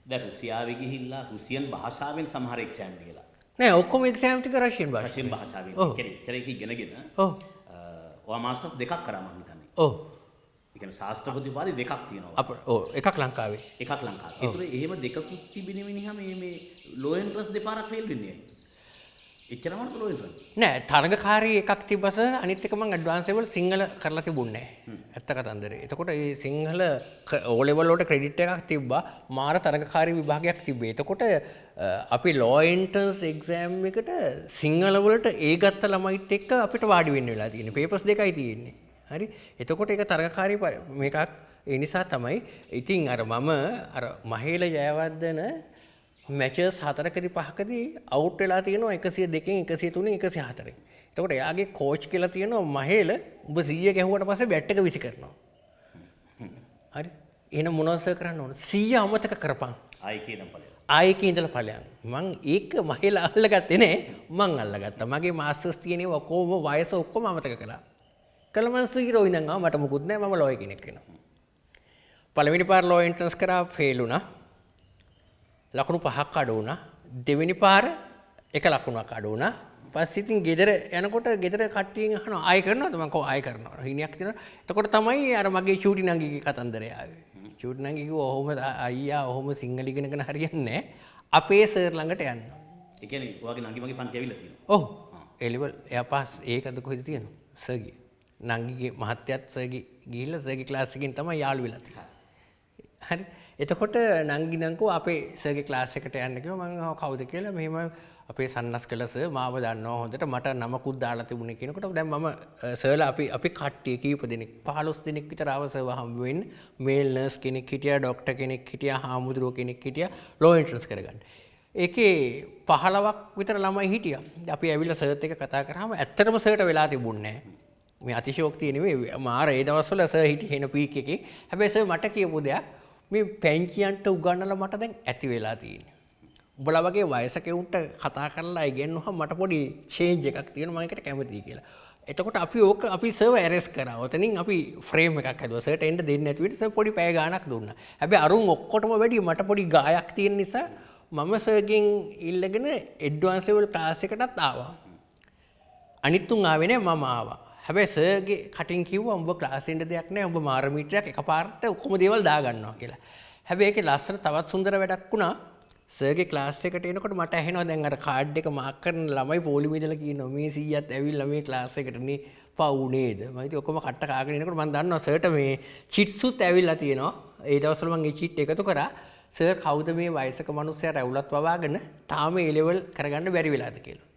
දැන් රුසියාවේ ගිහිල්ලා රුසියන් භාෂාවෙන් සමහර එක්සෑම් දීලා. නෑ ඔක්කොම එක්සෑම් ටික රෂියන් රෂියන් භාෂාවෙන්. කියන්නේ ඒක ඉගෙනගෙන. ඔව්. ඔයා මාස්ටර්ස් දෙකක් කරා මම හිතන්නේ. ඔව්. ඒ කියන්නේ ශාස්ත්‍රපති උපාධි දෙකක් තියෙනවා. ඔව් එකක් ලංකාවේ. එකක් ලංකාවේ. ඒතර එහෙම දෙකකුත් තිබෙන මිනිහා මේ ලෝ එන්ට්‍රන්ස් දෙපාරක් ෆේල් වෙන්නේ. එච්චරම ලෝ එන්ට්‍රන්ස්. නෑ තරඟකාරී එකක් තිබ්බස අනිත් එක මම ඇඩ්වාන්ස් ලෙවල් සිංහල කරලා තිබුණේ නෑ. ඇත්ත කතන්දරේ. එතකොට මේ සිංහල O level වලට ක්‍රෙඩිට් එකක් තිබ්බා. මාර තරඟකාරී විභාගයක් තිබ්බේ. එතකොට අපි ලෝ එන්ට්‍රන්ස් එක්සෑම් එකට සිංහල වලට ඒ ගත්ත ළමයිත් එක්ක අපිට වාඩි වෙන්න වෙලා තියෙන්නේ. පේපර්ස් දෙකයි තියෙන්නේ. හරි. එතකොට ඒක තරඟකාරී මේකක් ඒ නිසා තමයි ඉතින් අර මම අර මහේල ජයවර්ධන මැචස් 4කදී 5කදී අවුට් වෙලා තියෙනවා 102කින් 103කින් 104කින්. එතකොට එයාගේ කෝච් කියලා තියෙනවා මහේල උඹ 100 ගැහුවට පස්සේ බැට් එක විසි කරනවා. හරි. එහෙනම් මොනවද කරන්න ඕන? 100 අමතක කරපන්. ආයේ ඉඳලා ඵලයන්. මං ඒක මහේල අල්ලගත්තේ නෑ. මං අල්ලගත්තා. මගේ මාස්ටර්ස් තියෙනේ ඔක්කොම වයස ඔක්කොම අමතක කළා. කළමන් 0 ඉඳන් ආව මට මුකුත් නෑ මම ලෝය කෙනෙක් වෙනවා. පළවෙනි පාර ලෝ එන්ට්‍රන්ස් කරා ෆේල් වුණා. ලකුණු 5ක් අඩු වුණා. දෙවෙනි පාර 1 ලකුණක් අඩු වුණා. පස්සේ ඉතින් ගෙදර යනකොට ගෙදර කට්ටියෙන් අහනවා ආයෙ කරනවද? මම කෝ ආයෙ කරනවා. හිණියක් තියෙනවා. එතකොට තමයි අර මගේ චූටි නංගිගේ කතන්දරය ආවේ. චූටි නංගි කිව්වා ඔහොම අයියා ඔහොම සිංහල ඉගෙනගෙන හරියන්නේ නැහැ. අපේ සර් ළඟට යන්න. ඒ කියන්නේ ඔයාගේ නංගි මගේ පන්ති ඇවිල්ලා තියෙනවා. ඔව්. ඒ ලෙවල් එයා පාස් ඒකද කොහෙද තියෙනවා? සර්ගේ. නංගිගේ මහත්තයත් සර්ගේ ගිහිල්ලා සර්ගේ ක්ලාස් එකකින් තමයි යාළු වෙලා තියෙන්නේ. හරි. එතකොට නංගි නංකෝ අපේ සර්ගේ ක්ලාස් එකට යන්න කිව්වා. මම කවුද කියලා මෙහෙම අපේ සන්නස් කළ සර් මාව දන්නවා හොඳට මට නමකුත් දාලා තිබුණේ කියනකොට දැන් මම සර්ලා අපි කට්ටිය කීප දෙනෙක් 15 දෙනෙක් විතර ආව සර්ව හම්බ වෙන්න මේල් නර්ස් කෙනෙක් හිටියා ડોක්ටර් කෙනෙක් හිටියා හාමුදුරුවෝ කෙනෙක් හිටියා ලෝ එන්ට්‍රන්ස් කරගන්න. ඒකේ 15ක් විතර ළමයි හිටියා. අපි ඇවිල්ලා සර්ත් එක්ක කතා කරාම ඇත්තටම සර්ට වෙලා තිබුණේ නැහැ. මේ අතිශෝක්තිය නෙමෙයි මාර ඒ දවස්වල සර් හිටියේ එන පීක් එකේ. හැබැයි සර් මට කියපු දෙයක් මේ පැංචියන්ට උගන්නලා මට දැන් ඇති වෙලා තියෙන්නේ. උඹලා වගේ වයසක උන්ට කතා කරලා ඉගෙනුවහම මට පොඩි චේන්ජ් එකක් තියෙනවා මම ඒකට කැමතියි කියලා. එතකොට අපි සර්ව ඇරෙස් කරා. ඔතනින් අපි ෆ්‍රේම් එකක් හදුවා. සර්ට එන්න දෙන්නේ නැති විදිහට සර් පොඩි පැය ගාණක් දුන්නා. හැබැයි අරුන් ඔක්කොටම වැඩි මට පොඩි ගායක් තියෙන නිසා මම සර්ගෙන් ඉල්ලගෙන ඇඩ්වාන්ස් ලෙවල් ක්ලාස් එකටත් ආවා. අනිත් තුන් ආවේ නැහැ මම ආවා. හැබැයි සර්ගේ කටින් කිව්වා උඹ ක්ලාස් එන්න දෙයක් නැහැ. උඹ මාරමීටරයක් එකපාරට ඔක්කොම දේවල් දාගන්නවා කියලා. හැබැයි ඒකේ ලස්සන තවත් සුන්දර වැඩක් වුණා. සර්ගේ ක්ලාස් එකට එනකොට මට ඇහෙනවා දැන් අර කාඩ් එක මාක් කරන ළමයි පොලිමේ ඉඳලා කියනවා මේ 100ත් ඇවිල්ලා මේ ක්ලාස් එකට නේ පව් නේද මම ඉතින් ඔක්කොම කට්ට කාගෙන එනකොට මම දන්නවා සර්ට මේ චිට්සුත් ඇවිල්ලා තියෙනවා ඒ දවස්වල මම ඒ චිට් එකතු කරා සර් කවුද මේ වයසක මිනිස්සයා රැවුලත් වවාගෙන තාම ඒ ලෙවල් කරගන්න බැරි වෙලාද කියලා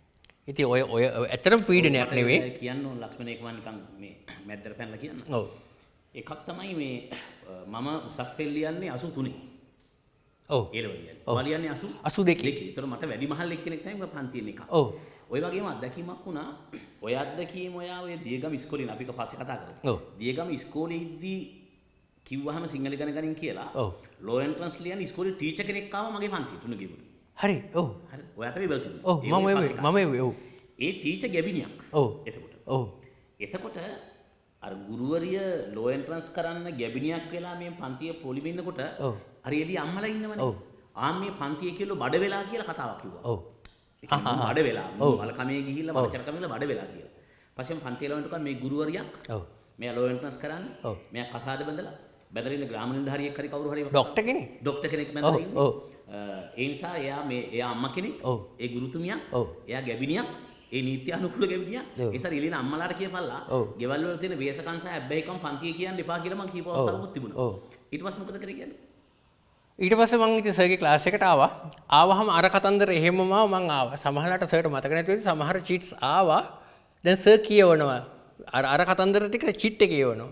ඉතින් ඔය ඇත්තටම පීඩනයක් නෙවෙයි කියන්න ඕන ලක්ෂ්මණ ඒක මම නිකන් මේ මැද්දට පැනලා කියන්න ඔව් එකක් තමයි මේ මම උසස් පෙළ ලියන්නේ 83 ඔව් ඒ ලෙවල් ලියන්නේ ඔය ලියන්නේ 82 ඒතර මට වැඩි මහල් එක්කෙනෙක් තමයි මම පන්තියෙන් එක ඔව් ඔය වගේම අත්දැකීමක් වුණා ඔය අත්දැකීම ඔයා ඔය දියගම ඉස්කෝලේ අපි පස්සේ කතා කරමු ඔව් දියගම ඉස්කෝලේ ඉද්දී කිව්වහම සිංහල ඉගෙන ගනින් කියලා ඔව් ලෝ එන්ට්‍රන්ස් ලියන ඉස්කෝලේ ටීචර් කෙනෙක් ආවා මගේ පන්තියට තුන ගිහුණා හරි ඔව් හරි ඔයා තමයි බෙල් තිබුණේ ඔව් මම ඔව් ඒ ටීචර් ගැබිනියක් ඔව් එතකොට අර ගුරුවරිය ලෝ එන්ට්‍රන්ස් කරන්න ගැබිනියක් වෙලා මේ පන්තිය පොලිමේ ඉන්නකොට අර එළිය අම්මලා ඉන්නවනේ මේ පන්තිය කියලා බඩ වෙලා කියලා කතාවක් කිව්වා ඒ කියන්නේ බඩ වෙලා මල කමේ ගිහිල්ලා වචර කමේලා බඩ වෙලා කියලා පස්සේ පන්තිය ලෝ එන්ට්‍රන්ස් මේ ගුරුවරියක් මෙයා ලෝ එන්ට්‍රන්ස් කරන්නේ මෙයා කසාද බඳලා බැදරින ග්‍රාම නිලධාරියෙක් හරි කවුරු හරි ඩොක්ටර් කෙනෙක් බඳලා ඉන්නේ ඒ නිසා එයා අම්මා කෙනෙක් ඒ ගුරුතුමියක් එයා ගැබිනියක් ඒ නීති අනුකූල ගැබිනියක් ඒ නිසා රිලින අම්මලාට කියපල්ලා ගෙවල් වල තියෙන වේසකම් සහ හැබැයිකම් පන්තිය කියන්න එපා කියලා මම කීප අවස්ථාවකුත් තිබුණා ඊට පස්සේ මොකද කරේ කියන්නේ ඊට පස්සේ මම ඉතින් සර්ගේ ක්ලාස් එකට ආවහම අර කතන්දර එහෙමම මම ආවා සමහරවිට සර්ට මතක නැති වෙයි සමහර චීට්ස් ආවා දැන් සර් කියවනවා අර කතන්දර ටික චීට් එකේ කියවනවා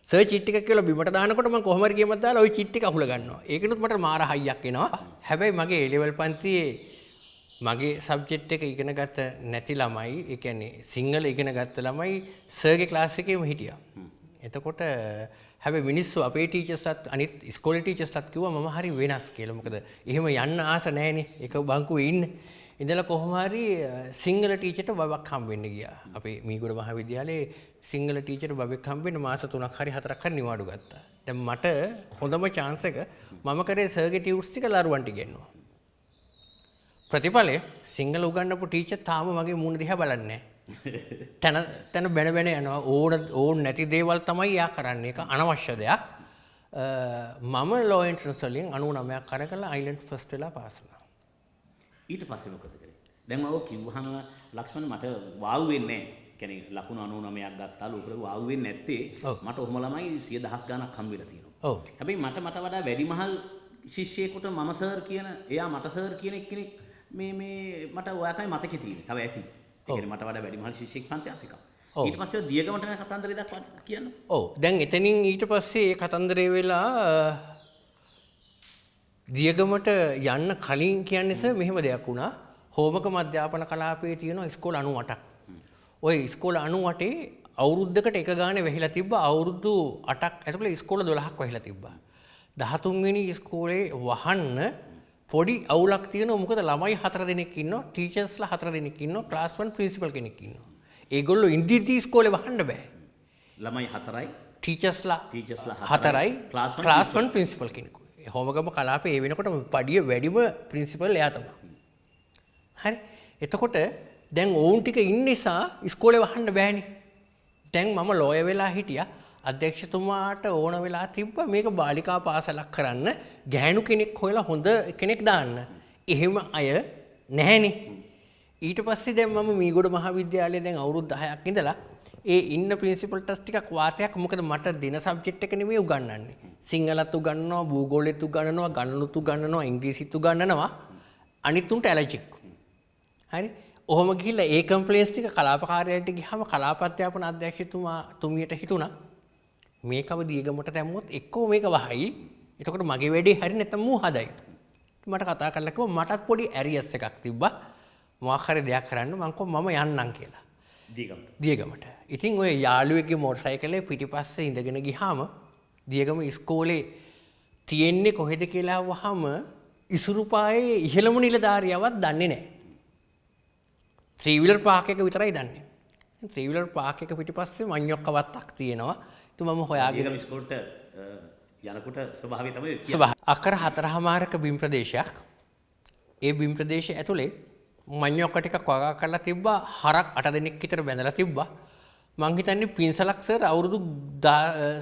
සර් චීට් එක කියලා බිමට දානකොට මම කොහොම හරි ගියමත් දාලා ওই චීට් එක අහුල ගන්නවා ඒකනොත් මට මාර හයියක් එනවා හැබැයි මගේ A level පන්තියේ මගේ සබ්ජෙක්ට් එක ඉගෙන ගත්ත නැති ළමයි ඒ කියන්නේ සිංහල ඉගෙන ගත්ත ළමයි සර්ගේ ක්ලාස් එකේම හිටියා එතකොට හැබැයි මිනිස්සු අපේ ටීචර්ස්ලත් අනිත් ඉස්කෝලේ ටීචර්ස්ලත් කිව්වා මම හරි වෙනස් කියලා. මොකද එහෙම යන්න ආස නැහැනේ. එක බංකුවේ ඉන්න. ඉඳලා කොහොම හරි සිංහල ටීචර්ට බබක් හම්බ වෙන්න ගියා. අපේ මීගොඩ මහාවිද්‍යාලයේ සිංහල ටීචර්ට බබෙක් හම්බ වෙන්න මාස 3ක් හරි 4ක් හරි නිවාඩු ගත්තා. දැන් මට හොඳම chance එක මම කරේ සර්ගේ ටියුට්ස් ටික ලරුවන්ට ඉගෙනුවා. ප්‍රතිඵලය සිංහල උගන්වපු ටීචර් තාම මගේ මූණ දිහා බලන්නේ නැහැ. තන බැන යනවා ඕන නැති දේවල් තමයි යා කරන්නේ. ඒක අනවශ්‍ය දෙයක්. මම ලෝ එන්ට්‍රන්ස් වලින් 99ක් කරකලා අයිලන්ඩ් ෆස්ට් වෙලා පාස් වුණා. ඊට පස්සේ මොකද කරේ? දැන් මම කිව්වහම ලක්ෂ්මන් මට වාව් වෙන්නේ නැහැ. කියන්නේ ලකුණු 99ක් ගත්තා ලෝකෙ වාව් වෙන්නේ නැත්තේ මට ඔහොම ළමයි 100,000 ගණක් හම්බ වෙලා තියෙනවා. ඔව්. හැබැයි මට වඩා වැඩිමහල් ශිෂ්‍යයෙකුට මම සර් කියන එයා මට සර් කියන කෙනෙක් මේ මට ඔයාකයි මතකේ තියෙන්නේ. තව ඇති. ඒ කියන්නේ මට වඩා වැඩිමහල් ශිෂ්‍යෙක් පන්ති අපික. ඊට පස්සේ දියගමට යන කතන්දරේ දක්වා කියන්න. ඔව්. දැන් එතනින් ඊට පස්සේ ඒ කතන්දරේ වෙලා දියගමට යන්න කලින් කියන්නේ සර් මෙහෙම දෙයක් වුණා. හෝමක මධ්‍යාපන කලාපයේ තියෙන ඉස්කෝල 98ක්. ওই ඉස්කෝල 98 අවුරුද්දකට එක ගානේ වෙහිලා තිබ්බා. අවුරුදු 8ක් ඇතුළේ ඉස්කෝල 12ක් වෙහිලා තිබ්බා. 13 වෙනි ඉස්කෝලේ වහන්න පොඩි අවුලක් තියෙනවා. මොකද ළමයි 4 දෙනෙක් ඉන්නවා, ටීචර්ස්ලා 4 දෙනෙක් ඉන්නවා, ක්ලාස් 1 ප්‍රින්සිපල් කෙනෙක් ඉන්නවා. ඒගොල්ලෝ ඉන්දියදී ඉස්කෝලේ වහන්න බෑ. ළමයි 4යි, ටීචර්ස්ලා 4යි, ක්ලාස් 1 ප්‍රින්සිපල් කෙනෙක්. හෝමගම කලාපේ ඒ වෙනකොට පඩිය වැඩිම ප්‍රින්සිපල් එයා තමයි. හරි. එතකොට දැන් ඕන් ටික ඉන්න නිසා ඉස්කෝලේ වහන්න බෑනේ. දැන් මම ලෝයර් වෙලා හිටියා. අධ්‍යක්ෂතුමාට ඕන වෙලා තිබ්බා මේක බාලිකා පාසලක් කරන්න ගැහණු කෙනෙක් හොයලා හොඳ කෙනෙක් දාන්න. එහෙම අය නැහැනේ. ඊට පස්සේ දැන් මම මීගොඩ මහාවිද්‍යාලයේ දැන් අවුරුදු 10ක් ඉඳලා ඒ ඉන්න ප්‍රින්සිපල් ටස් ටිකක් වාතයක් මොකද මට දින සබ්ජෙක්ට් එක නෙමෙයි උගන්වන්නේ. සිංහලත් උගන්වනවා, භූගෝලෙත් උගන්වනවා, ගණනුත් උගන්වනවා, ඉංග්‍රීසිත් උගන්වනවා. අනිත් උන්ට ඇලර්ජික්. හරි? ඔහොම ගිහිල්ලා ඒ කම්ප්ලේන්ස් ටික කලාප කාර්යාලයට ගියාම කලාප අධ්‍යාපන අධ්‍යක්ෂතුමියට හිතුණා මේකව දියගමට දැම්මොත් එක්කෝ මේක වහයි. එතකොට මගේ වැඩේ හරි නැත්නම් මූ හදයි. මට කතා කරලා කිව්වා මටත් පොඩි ඇරියස් එකක් තිබ්බා. මොකක් හරි දෙයක් කරන්න මං කිව්වා මම යන්නම් කියලා. දියගමට. ඉතින් ඔය යාළුවෙක්ගේ මෝටර් සයිකලේ පිටිපස්සේ ඉඳගෙන ගියාම දියගම ඉස්කෝලේ තියෙන්නේ කොහෙද කියලා වහම ඉසුරුපායේ ඉහළම නිලධාරියවත් දන්නේ නැහැ. 3 wheeler පාක් එක විතරයි දන්නේ. 3 wheeler පාක් එක පිටිපස්සේ මඤ්ඤොක්කවත්තක් තියෙනවා. itu මම හොයාගෙන ඉස්කෝලේට යනකොට ස්වභාවය තමයි අකර 4මාරක බිම් ප්‍රදේශයක්. ඒ බිම් ප්‍රදේශය ඇතුලේ මඤ්ඤොක්ක ටිකක් වගා කරලා තිබ්බා. හරක් 8 දෙනෙක් විතර බැඳලා තිබ්බා. මං හිතන්නේ පින්සලක් සර් අවුරුදු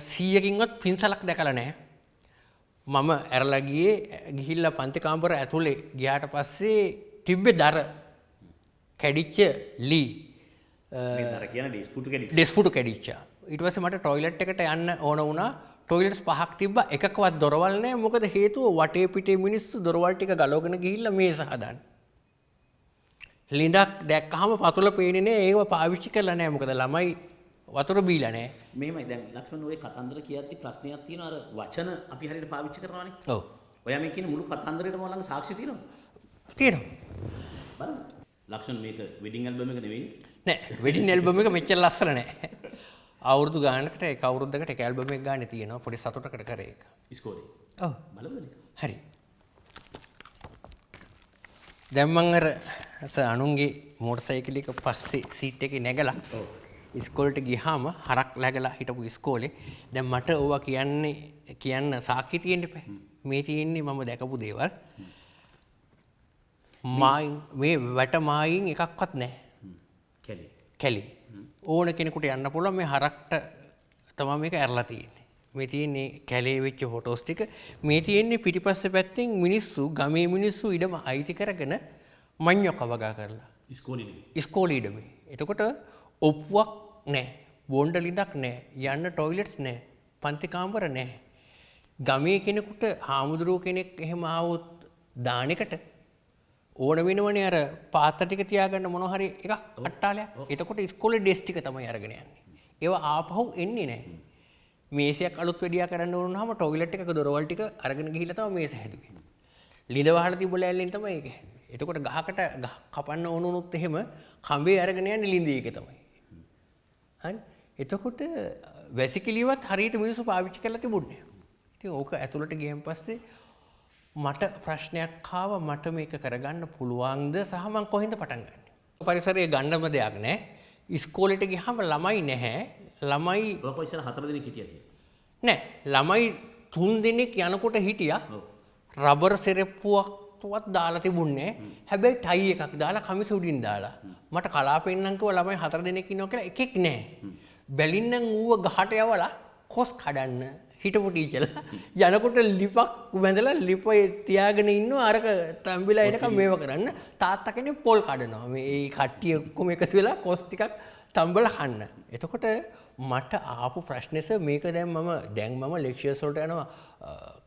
100කින්වත් පින්සලක් දැකලා නැහැ. මම ඇරලා ගිහිල්ලා පන්ති කාමර ඇතුලේ ගියාට පස්සේ තිබ්බේ දර කැඩිච්ච ලී දර කියන ඩිස්පුටු කැඩිච්චා. ඊට පස්සේ මට টয়ලට් එකට යන්න ඕන වුණා. টয়ලට්ස් 5ක් තිබ්බා. එකකවත් දොරවල් නැහැ. මොකද හේතුව වටේ පිටේ මිනිස්සු දොරවල් ටික ගලවගෙන ගිහිල්ලා මේස හදන්න. ලිඳක් දැක්කහම පතුල පේන්නේ නැහැ. ඒව පාවිච්චි කරලා නැහැ. මොකද ළමයි වතුර බීලා නැහැ. මෙහෙමයි දැන් ලක්ෂ්මන් ඔය කතන්දර කියද්දි ප්‍රශ්නයක් තියෙනවා අර වචන අපි හරියට පාවිච්චි කරනවානේ. ඔව්. ඔයා මේ කියන මුළු කතන්දරේටම ළඟ සාක්ෂි තියෙනවද? තියෙනවා. බලන්න. ලක්ෂ්මන් මේක වෙඩින් ඇල්බම් එක නෙවෙයි. නෑ වෙඩින් ඇල්බම් එක මෙච්චර ලස්සන නෑ. අවුරුදු ගානකට එක අවුරුද්දකට එක ඇල්බම් එකක් ගන්න තියෙනවා. පොඩි සතුටකට කරේ ඒක. ඉස්කෝලේ. ඔව්. බලමුද? හරි. දැන් මම අර අනුන්ගේ මෝටර් සයිකලයක පස්සේ සීට් එකේ නැගලා ඉස්කෝලේට ගියාම හරක් läගලා හිටපු ඉස්කෝලේ දැන් මට ඕවා කියන්න සාක්ෂි තියෙන්න එපා. මේ තියෙන්නේ මම දැකපු දේවල්. මේ වැට මායින් එකක්වත් නැහැ. කැලේ. ඕන කෙනෙකුට යන්න පුළුවන් මේ හරක්ට තමයි මේක ඇරලා තියෙන්නේ. මේ තියෙන්නේ කැලේ වෙච්ච ෆොටෝස් ටික. මේ තියෙන්නේ පිටිපස්සේ පැත්තෙන් මිනිස්සු ගමේ මිනිස්සු ඉඩම අයිති කරගෙන මඤ්ඤොක්ක වගා කරලා. ඉස්කෝලේ ඉඩමේ. එතකොට ඔප්පුවක් නැහැ. බොණ්ඩ ලිඳක් නැහැ. යන්න টয়ලට්ස් නැහැ. පන්ති කාමර නැහැ. ගමේ කෙනෙකුට හාමුදුරුවෝ කෙනෙක් එහෙම ආවොත් දානෙකට ඕන වෙනවනේ අර පාත්‍ර ටික තියාගන්න මොන හරි එකක් අට්ටාලයක්. එතකොට ඉස්කෝලේ ඩෙස් ටික තමයි අරගෙන යන්නේ. ඒවා ආපහු එන්නේ නැහැ. මේසයක් අලුත් වෙඩියා කරන්න ඕන වුණාම টয়ලට් එකක දොරවල් ටික අරගෙන ගිහිල්ලා තමයි මේස හැදුවේ. ලිඳ වහලා තිබ්බ ලෑල්ලෙන් තමයි ඒක හැදුවේ. එතකොට ගහකට කපන්න ඕන වුණොත් එහෙම කඹේ අරගෙන යන්නේ ලිඳේ එක තමයි. හරි. එතකොට වැසිකිළියවත් හරියට මිනිස්සු පාවිච්චි කරලා තිබුණේ නැහැ. ඉතින් ඕක ඇතුළට ගියන් පස්සේ මට ප්‍රශ්නයක් ආවා මට මේක කරගන්න පුළුවන්ද සහ මං කොහෙන්ද පටන් ගන්නේ? පරිසරයේ ගන්නම දෙයක් නැහැ. ඉස්කෝලේට ගියාම ළමයි නැහැ. ළමයි ඔය කොයිසර 4 දෙනෙක් හිටියද? නෑ. ළමයි 3 දෙනෙක් යනකොට හිටියා. රබර් සෙරෙප්පුවක්වත් දාලා තිබුණේ නැහැ. හැබැයි ටයි එකක් දාලා කමිස උඩින් දාලා. මට කලාපෙන්නම් කිව්වා ළමයි 4 දෙනෙක් ඉන්නවා කියලා එකෙක් නැහැ. බැලින්නම් ඌව ගහට යවලා කොස් කඩන්න හිටපු ටීචර්ලා යනකොට ලිපක් වැඳලා ලිප තියාගෙන ඉන්නවා අරක තම්බිලා එනකම් මේව කරන්න තාත්තා කෙනෙක් පොල් කඩනවා මේ කට්ටිය ඔක්කොම එකතු වෙලා කොස් ටිකක් තම්බලා කන්න. එතකොට මට ආපු ප්‍රශ්නේස මේක දැන් මම ලෙක්චර්ස් වලට යනවා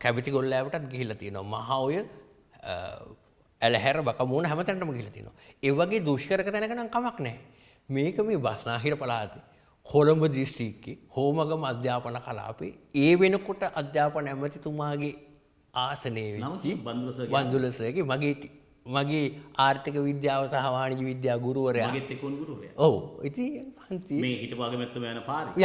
කැබිටි ගොල්ලෑවටත් ගිහිල්ලා තියෙනවා මහා ඔය ඇලහැර බකමුණ හැමතැනටම ගිහිල්ලා තියෙනවා. ඒ වගේ දුෂ්කරක තැනක නම් කමක් නැහැ. මේක මේ බස්නාහිර පළාතේ කොළඹ දිස්ත්‍රික්කේ හෝමගම අධ්‍යාපන කලාපේ ඒ වෙනකොට අධ්‍යාපන ඇමතිතුමාගේ ආසනයේ වෙච්චි බන්දුලසගේ මගේ ආර්ථික විද්‍යාව සහ වාණිජ්‍ය විද්‍යාව ගුරුවරයා මගෙත් එක්කෝන ගුරුවරයා. ඔව්. ඉතින් පන්ති මේ හිටපු අගමැතිතුමා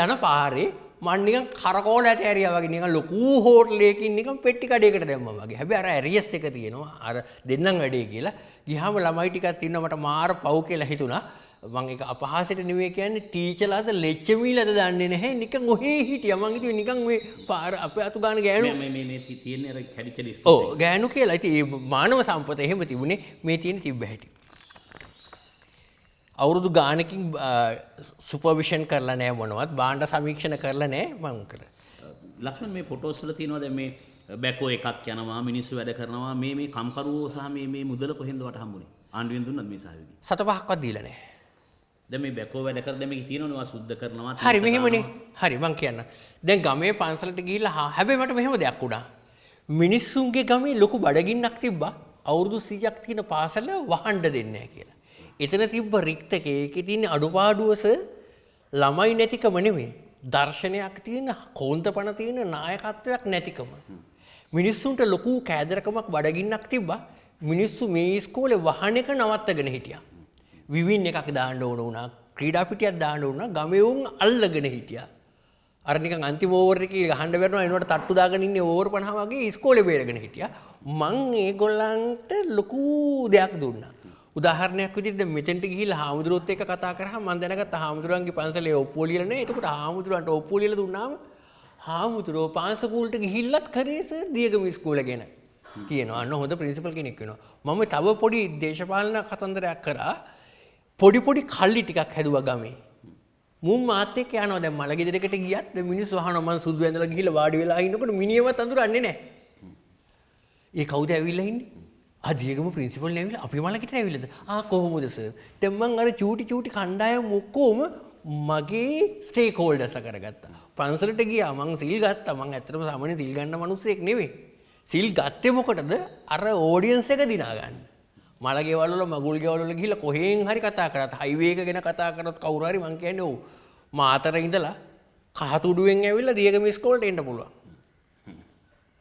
යන පාරේ මම නිකන් කරකෝල ඇට ඇරියා වගේ නිකන් ලොකු හෝටලයකින් නිකන් පෙට්ටි කඩේකට දැම්මා වගේ. හැබැයි අර ඇරියස් එක තියෙනවා. අර දෙන්නම් වැඩේ කියලා. ගියාම ළමයි ටිකක් ඉන්නවා මට මාර පව් කියලා හිතුණා. මම ඒක අපහාසයට නෙවෙයි කියන්නේ ටීචර්ලාද ලෙච්චමීලද දන්නේ නැහැ නිකන් ඔහේ හිටියා මං හිතුවේ නිකන් මේ පාර අපේ අතු ගන්න ගෑනු මේ තියෙන්නේ අර කැඩිච්ච ලිස්ට් ඔව් ගෑනු කියලා ඉතින් ඒ මානව සම්පත එහෙම තිබුණේ මේ තියෙන තිබ්බ හැටි අවුරුදු ගානකින් සුපර්විෂන් කරලා නැහැ මොනවත් භාණ්ඩ සමීක්ෂණ කරලා නැහැ මං කරා ලක්ෂ්මන් මේ ෆොටෝස් වල තියෙනවා දැන් මේ බැකෝ එකක් යනවා මිනිස්සු වැඩ කරනවා මේ කම්කරුවෝ සහ මේ මුදල කොහෙන්ද වට හම්බුනේ ආණ්ඩුවෙන් දුන්නත් මේ සහයෝගය 7 5ක්වත් දීලා නැහැ දැන් මේ බැකෝ වැඩ කර දැන් මේක තියෙනවනේ සුද්ධ කරනවා. හරි මෙහෙමනේ. හරි මං කියන්න. දැන් ගමේ පන්සලට ගිහිල්ලා හැබැයි මට මෙහෙම දෙයක් වුණා. මිනිස්සුන්ගේ ගමේ ලොකු බඩගින්නක් තිබ්බා. අවුරුදු 100ක් තියෙන පාසල වහන්න දෙන්නේ නැහැ කියලා. එතන තිබ්බ රික්තකේ ඒකේ තියෙන අඩුපාඩුවස ළමයි නැතිකම නෙමෙයි. දර්ශනයක් තියෙන කෝන්තපණ තියෙන නායකත්වයක් නැතිකම. මිනිස්සුන්ට ලොකු කෑදරකමක් බඩගින්නක් තිබ්බා. මිනිස්සු මේ ඉස්කෝලේ වහන එක නවත්තගෙන හිටියා. විවින් එකක් දාන්න ඕන වුණා. ක්‍රීඩා පිටියක් දාන්න වුණා. ගමේ උන් අල්ලගෙන හිටියා. අර නිකන් අන්තිම ඕවර් එකේ ගහන්න බැරනවා එනකොට තට්ටු දාගෙන ඉන්නේ ඕවර් 50 වගේ ඉස්කෝලේ බේරගෙන හිටියා. මං ඒගොල්ලන්ට ලොකු දෙයක් දුන්නා. උදාහරණයක් විදිහට දැන් මෙතෙන්ට ගිහිල්ලා හාමුදුරුවොත් එක්ක කතා කරාම මම දැනගත්තා හාමුදුරුවන්ගේ පන්සලේ ඔප්පුව ලියලා නැහැ. එතකොට හාමුදුරුවන්ට ඔප්පුව ලියලා දුන්නාම හාමුදුරුවෝ පාන්සකූලට ගිහිල්ලත් කරේ සර් දියගම ඉස්කෝලේ ගැන කියනවා. අන්න හොඳ ප්‍රින්සිපල් කෙනෙක් වෙනවා. මම තව පොඩි දේශපාලන කතන්දරයක් කරා. පොඩි කල්ලි ටිකක් හැදුවා ගමේ. මුන් මාත් එක්ක යනවා දැන් මල ගෙදරකට ගියත් දැන් මිනිස්සු අහනවා මම සුදු ඇඳලා ගිහිල්ලා වාඩි වෙලා ඉන්නකොට මිනිහවත් අඳුරන්නේ නැහැ. ඒ කවුද ඇවිල්ලා ඉන්නේ? අධියගම ප්‍රින්සිපල් ඇවිල්ලා අපි මල ගෙදර ඇවිල්ලාද? කොහොමද සර්? දැන් මං අර චූටි කණ්ඩායම් ඔක්කොම මගේ ස්ටේක් හෝල්ඩර්ස් කරගත්තා. පන්සලට ගියා මං සිල් ගත්තා. මං ඇත්තටම සාමාන්‍ය සිල් ගන්න මිනිස්සෙක් නෙවෙයි. සිල් ගත්තේ මොකටද? අර ඔඩියන්ස් එක දිනා ගන්න. මල ගෙවල් වල මගුල් ගෙවල් වල ගිහිල්ලා කොහෙන් හරි කතා කරත් හයිවේ එක ගැන කතා කරත් කවුරු හරි මං කියන්නේ ඔව් මාතර ඉඳලා කහතුඩුවෙන් ඇවිල්ලා දියගම ඉස්කෝලේට එන්න පුළුවන්.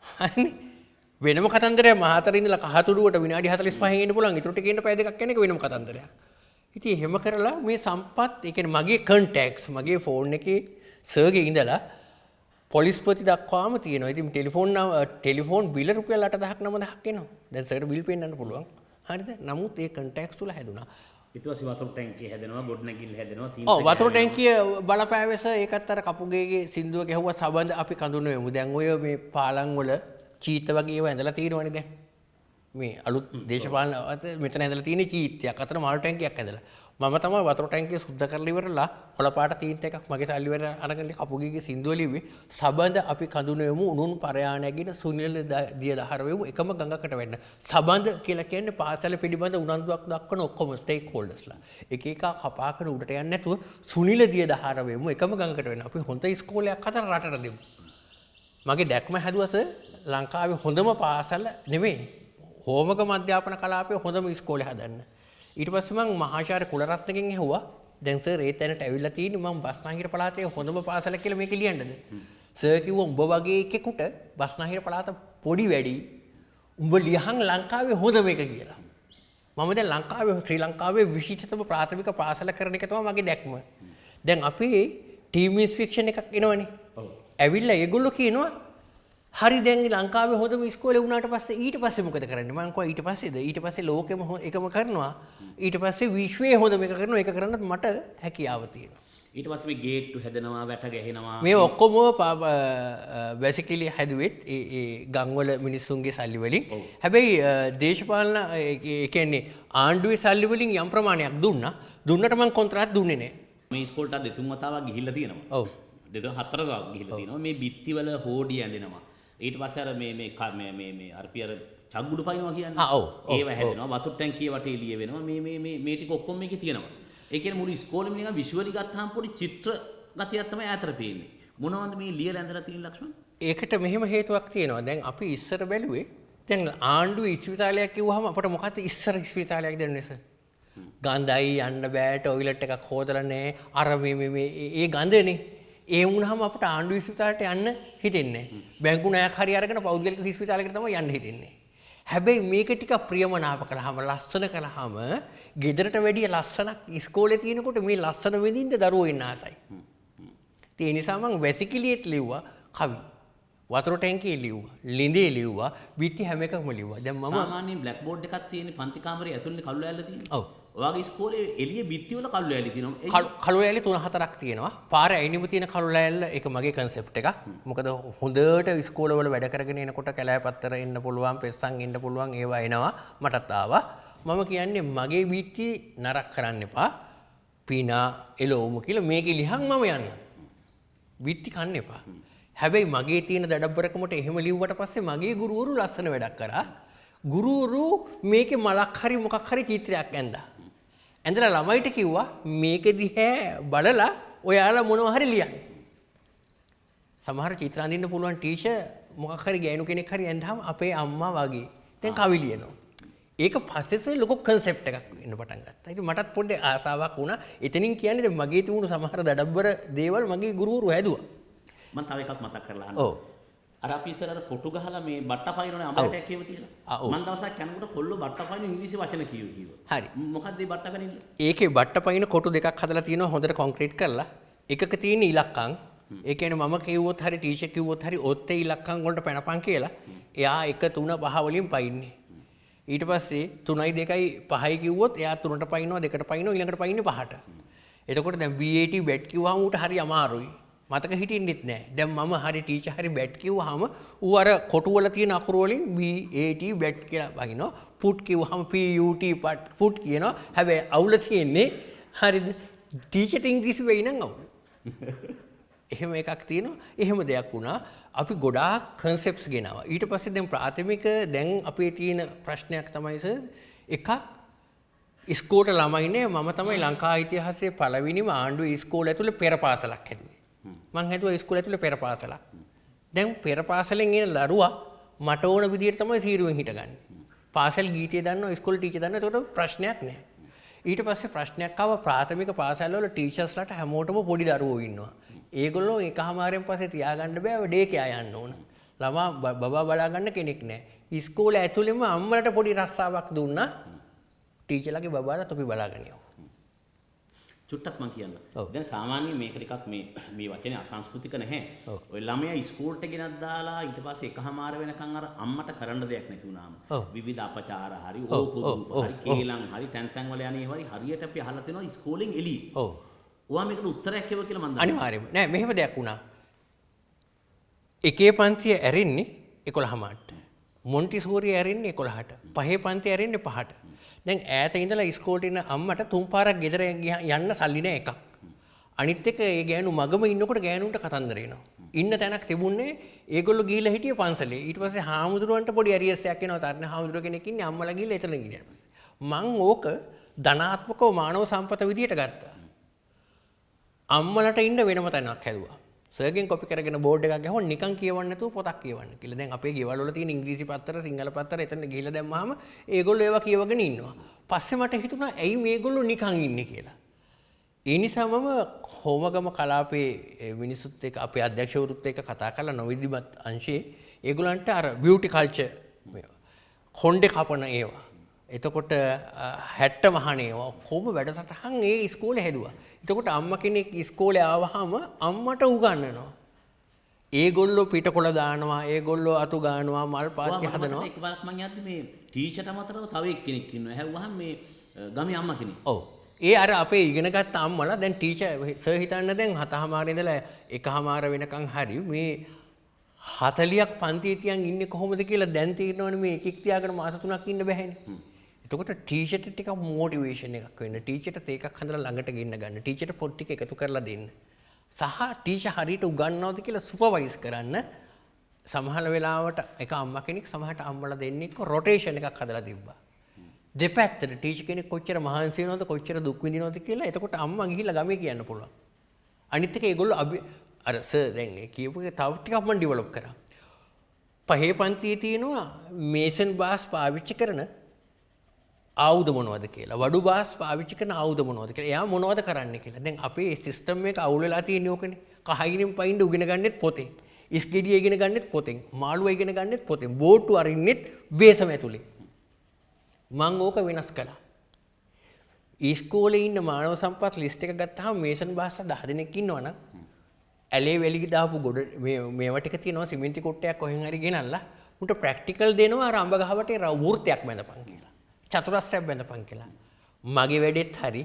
හරිනේ. වෙනම කතන්දරයක් මාතර ඉඳලා කහතුඩුවට විනාඩි 45කින් එන්න පුළුවන්. ඊටු ටික එන්න පැය දෙකක් යන එක වෙනම කතන්දරයක්. ඉතින් එහෙම කරලා මේ සම්පත් ඒ කියන්නේ මගේ කන්ටැක්ට්ස් මගේ ෆෝන් එකේ සර්ගේ ඉඳලා පොලිස්පති දක්වාම තියෙනවා. ඉතින් ටෙලිෆෝන් බිල රුපියල් 8,000ක් 9,000ක් එනවා. දැන් සර්ට බිල් පෙන්නන්න පුළුවන්. හරිද? නමුත් ඒ කන්ටැක්ට්ස් තුල හැදුනා. ඊට පස්සේ වතුර ටැංකිය හැදෙනවා, ගොඩනැගිල්ල හැදෙනවා, තීන්ත. ඔව් වතුර ටැංකිය බලපෑවෙස ඒකත් අර කපුගේගේ සින්දුව ගැහුවා සබඳ අපි කඳුන වෙමු. දැන් ඔය මේ පාලම් වල චීත වගේ ඒවා ඇඳලා තියෙනවනේ දැන්. මේ අලුත් දේශපාලන මෙතන ඇඳලා තියෙන චීත්‍යයක් අතර මාළු ටැංකියක් ඇඳලා. මම තමයි වතුර ටැංකිය සුද්ධ කරලා ඉවරලා කොළ පාට තීන්ත එකක් මගේ සල්ලි වල අරගෙන කපුගේගේ සින්දුව ලිව්වේ. සබඳ අපි කඳුන වෙමු උණුන් පරයා නැගින සුනිල දිය දහර වෙමු එකම ගඟකට වෙන්න. සබඳ කියලා කියන්නේ පාසල පිළිබඳ උනන්දුවක් දක්වන ඔක්කොම ස්ටේක් හෝල්ඩර්ස්ලා. එක එක කපාගෙන උඩට යන්නේ නැතුව සුනිල දිය දහර වෙමු එකම ගඟකට වෙන්න. අපි හොඳ ඉස්කෝලයක් හදලා රටට දෙමු. මගේ දැක්ම හැදුවස ලංකාවේ හොඳම පාසල නෙමෙයි. හෝමක මධ්‍යාපන කලාපයේ හොඳම ඉස්කෝලේ හදන්න. ඊට පස්සේ මම මහාචාර්ය කුලරත්නගෙන් ඇහුවා දැන් සර් ඒ තැනට ඇවිල්ලා තියෙන්නේ මම බස්නාහිර පළාතේ හොඳම පාසල කියලා මේක ලියන්නද? සර් කිව්වා උඹ වගේ එකෙකුට බස්නාහිර පළාත පොඩි වැඩි. උඹ ලියහන් ලංකාවේ හොඳම එක කියලා. මම දැන් ලංකාවේ ශ්‍රී ලංකාවේ විශිෂ්ටතම ප්‍රාථමික පාසල කරන එක තමයි මගේ දැක්ම. දැන් අපේ ටීම් ඉන්ස්පෙක්ෂන් එකක් එනවනේ. ඔව්. ඇවිල්ලා ඒගොල්ලෝ කියනවා හරි දැන් ලංකාවේ හොඳම ඉස්කෝලේ වුණාට පස්සේ ඊට පස්සේ මොකද කරන්නේ? මම කිව්වා ඊට පස්සේද? ඊට පස්සේ ලෝකෙම එකම කරනවා. ඊට පස්සේ විශ්වයේ හොඳම එක කරනවා. ඒක කරන්නත් මට හැකියාව තියෙනවා. ඊට පස්සේ මේ ගේට්ටු හැදෙනවා, වැට ගැහෙනවා. මේ ඔක්කොම බේසිකලි හැදුවෙත් ඒ ගම්වල මිනිස්සුන්ගේ සල්ලි වලින්. හැබැයි දේශපාලන ඒ කියන්නේ ආණ්ඩුවේ සල්ලි වලින් යම් ප්‍රමාණයක් දුන්නා. දුන්නට මම කොන්ත්‍රාත් දුන්නේ නැහැ. මේ ඉස්කෝලේට දෙතුන් වතාවක් ගිහිල්ලා තියෙනවා. ඔව්. දෙතුන් හතර වතාවක් ගිහිල්ලා තියෙනවා. මේ බිත්තිවල හෝඩි ඇඳෙනවා. ඊට පස්සේ අර මේ අරපි අර චග්ගුඩු පයින්නවා කියන්නේ. ඔව්. ඒව හැදෙනවා. වතුර ටැංකිය වටේ එළිය වෙනවා. මේ ටික ඔක්කොම මේකේ තියෙනවා. ඒ කියන්නේ මුළු ඉස්කෝලේම නිකන් විෂුවලි ගත්තාම පොඩි චිත්‍ර ගතියක් තමයි ඈතට පේන්නේ. මොනවද මේ ලියලා ඇඳලා තියෙන ලක්ෂණ? ඒකට මෙහෙම හේතුවක් තියෙනවා. දැන් අපි ඉස්සර බැලුවේ දැන් ආණ්ඩුවේ ඉස්පිතාලයක් කිව්වහම අපිට මොකක්ද ඉස්සර ඉස්පිතාලයක් දෙන්නේ සර්? ගඳයි යන්න බෑ ටොයිලට් එකක් හොදලා නැහැ. අර මේ ඒ ගඳනේ. ඒ වුණාම අපිට ආණ්ඩු ඉස්පිතාලට යන්න හිතෙන්නේ නැහැ. බැංකු ණයක් හරි අරගෙන පෞද්ගලික ඉස්පිතාලයකට තමයි යන්න හිතෙන්නේ. හැබැයි මේක ටික ප්‍රියමනාප කළාම ලස්සන කළාම ගෙදරට වැඩිය ලස්සනක් ඉස්කෝලේ තියෙනකොට මේ ලස්සන වෙදින්න දරුවෝ ඉන්න ආසයි. ඒ නිසා මම වැසිකිළියෙත් ලිව්වා කවි. වතුර ටැංකියේ ලිව්වා. ලිඳේ ලිව්වා. බිත්ති හැම එකම ලිව්වා. දැන් මම සාමාන්‍ය බ්ලැක් බෝඩ් එකක් තියෙන පන්ති කාමරේ ඇතුළේ කළු ඇල්ල තියෙනවා. ඔව්. ඔයාගේ ඉස්කෝලේ එළියේ බිත්ති වල කළු ඇල්ල තියෙනවා. කළු ඇල්ල 3-4ක් තියෙනවා. පාර ඇයිනිම තියෙන කළු ඇල්ල ඒක මගේ කන්සෙප්ට් එකක්. මොකද හොඳට ඉස්කෝලවල වැඩ කරගෙන එනකොට කැලෑපත්තර එන්න පුළුවන්, පෙස්සන් එන්න පුළුවන් ඒවා එනවා. මටත් ආවා. මම කියන්නේ මගේ බිත්ති නරක කරන්න එපා. පිනා එළවමු කියලා මේකේ ලියහන් මම යන්න. බිත්ති කන්න එපා. හැබැයි මගේ තියෙන දඩබ්බරකමට එහෙම ලිව්වට පස්සේ මගේ ගුරුවරු ලස්සන වැඩක් කරා. ගුරුවරු මේකේ මලක් හරි මොකක් හරි චිත්‍රයක් ඇඳා. ඇඳලා ළමයිට කිව්වා මේක දිහා බලලා ඔයාලා මොනවා හරි ලියන්න. සමහර චිත්‍ර අඳින්න පුළුවන් ටීචර් මොකක් හරි ගෑනු කෙනෙක් හරි ඇඳහම අපේ අම්මා වගේ දැන් කවි ලියනවා. ඒක පස්සේ ලොකු කන්සෙප්ට් එකක් වෙන්න පටන් ගත්තා. ඉතින් මටත් පොඩ්ඩේ ආසාවක් වුණා. එතනින් කියන්නේ දැන් මගේ තිබුණු සමහර දඩබ්බර දේවල් මගේ ගුරුවරු හැදුවා. මම තව එකක් මතක් කරලා අහන්න. ඔව්. අර අපි ඉස්සර අර කොටු ගහලා මේ බට්ට පයින්නනේ අඹරටයක් කියව තියලා. මම දවසක් යනකොට කොල්ලෝ බට්ට පයින්න ඉංග්‍රීසි වචන කිව්වා. හරි. මොකක්ද මේ බට්ට පයින්න? ඒකේ බට්ට පයින්න කොටු දෙකක් හදලා තියෙනවා හොඳට කොන්ක්‍රීට් කරලා. එකක තියෙන ඉලක්කම්. ඒ කියන්නේ මම කිව්වොත් හරි ටීචර් කිව්වොත් හරි ඔත්තේ ඉලක්කම් වලට පැනපන් කියලා. එයා 1 3 5 වලින් පයින්නේ. ඊට පස්සේ 3යි 2යි 5යි කිව්වොත් එයා 3ට පයින්නවා 2ට පයින්නවා ඊළඟට පයින්නේ 5ට. එතකොට දැන් BAT බැට් කිව්වහම ඌට හරි අමාරුයි. මතක හිටින්නෙත් නෑ. දැන් මම හරි ටීචර් හරි බැට් කිව්වහම ඌ අර කොටු වල තියෙන අකුරු වලින් BAT බැට් කියලා බහිනවා. පුට් කිව්වහම PUT පුට් කියනවා. හැබැයි අවුල තියෙන්නේ හරිද ටීචර්ට ඉංග්‍රීසි වෙයි නම් අවුල. එහෙම එකක් තියෙනවා. එහෙම දෙයක් වුණා. අපි ගොඩාක් කන්සෙප්ට්ස් ගෙනාවා. ඊට පස්සේ දැන් ප්‍රාථමික දැන් අපේ තියෙන ප්‍රශ්නයක් තමයි සර් එකක් ඉස්කෝලේ ළමයිනේ මම තමයි ලංකා ඉතිහාසයේ පළවෙනිම ආණ්ඩුවේ ඉස්කෝලේ ඇතුලේ පෙර පාසලක් හැදුවේ. මං හැදුවා ඉස්කෝලේ ඇතුලේ පෙර පාසලක්. දැන් පෙර පාසලෙන් එන දරුවා මට ඕන විදිහට තමයි සීරුවෙන් හිටගන්නේ. පාසල් ගීතය දන්නවා ඉස්කෝලේ ටීචර් දන්නවා ඒකට ප්‍රශ්නයක් නැහැ. ඊට පස්සේ ප්‍රශ්නයක් ආවා ප්‍රාථමික පාසල් වල ටීචර්ස්ලාට හැමෝටම පොඩි දරුවෝ ඉන්නවා. ඒගොල්ලෝ එකමාරෙන් පස්සේ තියාගන්න බෑ ඩේ කෑ යන්න ඕන. ළමා බබා බලා ගන්න කෙනෙක් නැහැ. ඉස්කෝලේ ඇතුළෙම අම්මලට පොඩි රස්සාවක් දුන්නා. ටීචර්ලාගේ බබාලා තොපි බලාගෙන යවුවා. චුට්ටක් මම කියන්න. දැන් සාමාන්‍යයෙන් මේක ටිකක් මේ වචනේ අසංස්කෘතික නැහැ. ඔය ළමයා ඉස්කෝලේට ගෙනත් දාලා ඊට පස්සේ එකමාර වෙනකන් අර අම්මට කරන්න දෙයක් නැති වුණාම විවිධ අපචාර හරි ඕපොදු හරි කේලම් හරි තැන් වල යන්නේ හරියට අපි අහලා තිනවා ඉස්කෝලෙන් එළියේ. ඔව්. ඔයා මේකට උත්තරයක් කියව කියලා මම දන්නවා. අනිවාර්යයෙන්ම. නෑ මෙහෙම දෙයක් වුණා. එකේ පන්තිය ඇරෙන්නේ 11:00ට. මොන්ටිසෝරි ඇරෙන්නේ 11ට. පහේ පන්තිය ඇරෙන්නේ 5ට. දැන් ඈත ඉඳලා ඉස්කෝලේට එන අම්මට තුන් පාරක් ගෙදර යන්න සල්ලි නෑ එකක්. අනිත් එක ඒ ගෑනු මගම ඉන්නකොට ගෑනුන්ට කතන්දර එනවා. ඉන්න තැනක් තිබුණේ ඒගොල්ලෝ ගිහිල්ලා හිටියේ පන්සලේ. ඊට පස්සේ හාමුදුරුවන්ට පොඩි ඇරියස් එකක් එනවා. තරණ හාමුදුරුව කෙනෙක් ඉන්නේ අම්මලා ගිහිල්ලා එතන ගිහින් මං ඕක ධනාත්මකව මානව සම්පත විදියට ගත්තා. අම්මලට ඉන්න වෙනම තැනක් හැදුවා. සර්ගෙන් කොපි කරගෙන බෝඩ් එකක් ගහුවා නිකන් කියවන්න නැතුව පොතක් කියවන්න කියලා. දැන් අපේ ගෙවල් වල තියෙන ඉංග්‍රීසි පත්තර සිංහල පත්තර එතන ගිහිල්ලා දැම්මහම ඒගොල්ලෝ ඒවා කියවගෙන ඉන්නවා. පස්සේ මට හිතුණා ඇයි මේගොල්ලෝ නිකන් ඉන්නේ කියලා. ඒ නිසා මම හෝමගම කලාපේ මිනිසුත් එක්ක අපේ අධ්‍යක්ෂවරුත් එක්ක කතා කරලා නොවිධිමත් අංශයේ ඒගොල්ලන්ට අර බියුටි කල්චර් කොණ්ඩේ කපන ඒවා. එතකොට 60 මහණ ඒවා කොහොම වැඩසටහන් ඒ ඉස්කෝලේ හැදුවා. එතකොට අම්මා කෙනෙක් ඉස්කෝලේ ආවහම අම්මට උගන්වනවා. ඒගොල්ලෝ පිටකොළ දානවා, ඒගොල්ලෝ අතු ගන්නවා, මල් පාත්‍ය හදනවා. එකපාරක් මං යද්දි මේ ටීචර්ට අමතරව තව එක්කෙනෙක් ඉන්නවා. හැව්වහම මේ ගමේ අම්මා කෙනෙක්. ඔව්. ඒ අර අපේ ඉගෙනගත්ත අම්මලා දැන් ටීචර් සර් හිතන්න දැන් 7:00 ඉඳලා 1:00 වෙනකන් හරි මේ 40ක් පන්තියේ තියන් ඉන්නේ කොහොමද කියලා දැන් තේරෙනවනේ මේ එකෙක් තියාගෙන මාස 3ක් ඉන්න බැහැනේ. එතකොට ටීචර්ට ටිකක් මොටිවේෂන් එකක් වෙන්න. ටීචර්ට තේකක් හදලා ළඟට ගෙන්න ගන්න. ටීචර්ට පොත් ටික එකතු කරලා දෙන්න. සහ ටීචර් හරියට උගන්වනවද කියලා සුපර්වයිස් කරන්න. සමහර වෙලාවට එක අම්මා කෙනෙක් සමහරට අම්මලා දෙන්නෙක් රොටේෂන් එකක් හදලා තිබ්බා. දෙපැත්තට ටීචර් කෙනෙක් කොච්චර මහන්සි වෙනවද කොච්චර දුක් විඳිනවද කියලා එතකොට අම්මා ගිහිල්ලා ගමේ කියන්න පුළුවන්. අනිත් එක ඒගොල්ලෝ අර සර් දැන් කියපු එක තව ටිකක් මම ඩෙවලොප් කරා. පහේ පන්තියේ තියෙනවා මේසන් බාස් පාවිච්චි කරන ආයුධ මොනවද කියලා. වඩු බාස් පාවිච්චි කරන ආයුධ මොනවද කියලා. එයා මොනවද කරන්න කියලා. දැන් අපේ සිස්ටම් එක අවුල් වෙලා තියෙන්නේ ඕකනේ. කහයිනින් පයින්ද උගෙන ගන්නෙත් පොතෙන්. ඉස්කෙඩිය ඉගෙන ගන්නෙත් පොතෙන්. මාළුව ඉගෙන ගන්නෙත් පොතෙන්. බෝට්ටු අරින්නෙත් බේසම ඇතුලේ. මම ඕක වෙනස් කළා. ඉස්කෝලේ ඉන්න මානව සම්පත් ලිස්ට් එක ගත්තාම මේසන් බාස්ලා 10 දෙනෙක් ඉන්නවනම් ඇලේ වැලි දාපු ගොඩ මේවා ටික තියෙනවා සිමෙන්ති කොටයක් කොහෙන් හරි ගෙනල්ලා උන්ට ප්‍රැක්ටිකල් දෙනවා අර අඹ ගහ වටේ වෘත්තයක් බඳපන් කියලා. චතුරස්‍රයක් බඳපන් කියලා. මගේ වැඩෙත් හරි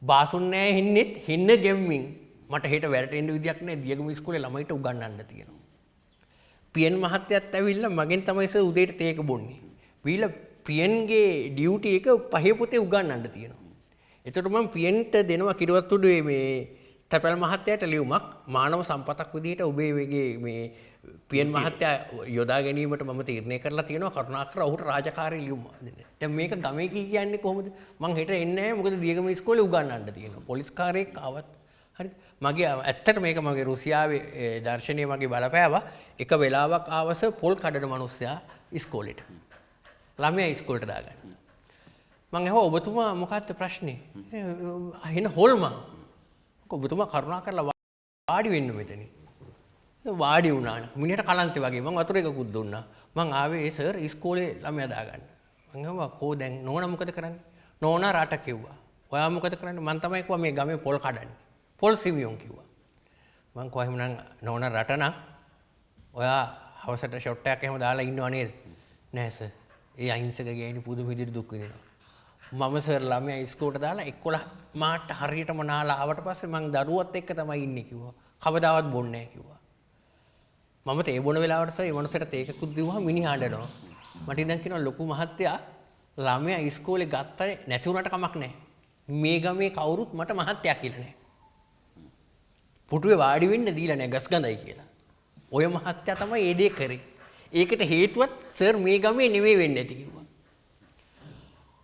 බාසුන් නෑ හින්නෙත් හින්න ගෙම්මින් මට හෙට වැරටෙන්න විදියක් නෑ දියගම ඉස්කෝලේ ළමයිට උගන්වන්න තියෙනවා. පියන් මහත්තයාත් ඇවිල්ලා මගෙන් තමයි සර් උදේට තේක බොන්නේ. වීලා පියන්ගේ ඩියුටි එක පහේ පොතේ උගන්වන්න තියෙනවා. එතකොට මම පියන්ට දෙනවා කිරවත්තුඩුවේ මේ තැපැල් මහත්තයාට ලියුමක් මානව සම්පතක් විදිහට ඔබේ වගේ මේ පියන් මහත්තයා යොදා ගැනීමට මම තීරණය කරලා තියෙනවා කරුණාකර ඔහුට රාජකාරී ලියුම දෙන්න. දැන් මේක ගමේ කියන්නේ කොහොමද? මං හෙට එන්නේ නැහැ මොකද දියගම ඉස්කෝලේ උගන්වන්න තියෙනවා. පොලිස් කාර්යයක් ආවත් හරි. මගේ ඇත්තට මේක මගේ රුසියාවේ දර්ශනීය මගේ බලපෑවා. එක වෙලාවක් ආවස පොල් කඩන මිනිස්සයා ඉස්කෝලේට. ළමයා ඉස්කෝලේට දාගන්න. මං අහුවා ඔබතුමා මොකක්ද ප්‍රශ්නේ? එහෙන හොල්මන්. ඔබතුමා කරුණාකරලා වාඩි වෙන්න මෙතන. වාඩි වුණා. මිනිහට කලන්තේ වගේ මං වතුර එකකුත් දුන්නා. මං ආවේ සර් ඉස්කෝලේ ළමයා දාගන්න. මං අහුවා කෝ දැන් නෝනා මොකද කරන්නේ? නෝනා රට කිව්වා. ඔයා මොකද කරන්නේ? මං තමයි කිව්වා මේ ගමේ පොල් කඩන්නේ. පොල් සිමියොන් කිව්වා. මං කොහොම නම් නෝනා රට නම් ඔයා හවසට ෂොට් එකක් එහෙම දාලා ඉන්නව නේද? නෑ සර්. ඒ අහිංසක ගෑණි පුදුම විදිහට දුක් විඳිනවා. මම සර් ළමයා ඉස්කෝලේට දාලා 11 මාට හරියටම නාලා ආවට පස්සේ මං දරුවත් එක්ක තමයි ඉන්නේ කිව්වා. කවදාවත් බොන්නේ නැහැ කිව්වා. මම තේ බොන වෙලාවට සර් මේ මනුස්සයට තේකකුත් දීවහම මිනිහා අඬනවා. මට ඉඳන් කියනවා ලොකු මහත්තයා ළමයා ඉස්කෝලේ ගත්තා නැති වුණාට කමක් නැහැ. මේ ගමේ කවුරුත් මට මහත්තයා කියලා නැහැ. පුටුවේ වාඩි වෙන්න දීලා නැහැ ගස් ගඳයි කියලා. ඔය මහත්තයා තමයි ඒ දේ කරේ. ඒකට හේතුවත් සර් මේ ගමේ නෙමෙයි වෙන්නේ නැති කිව්වා.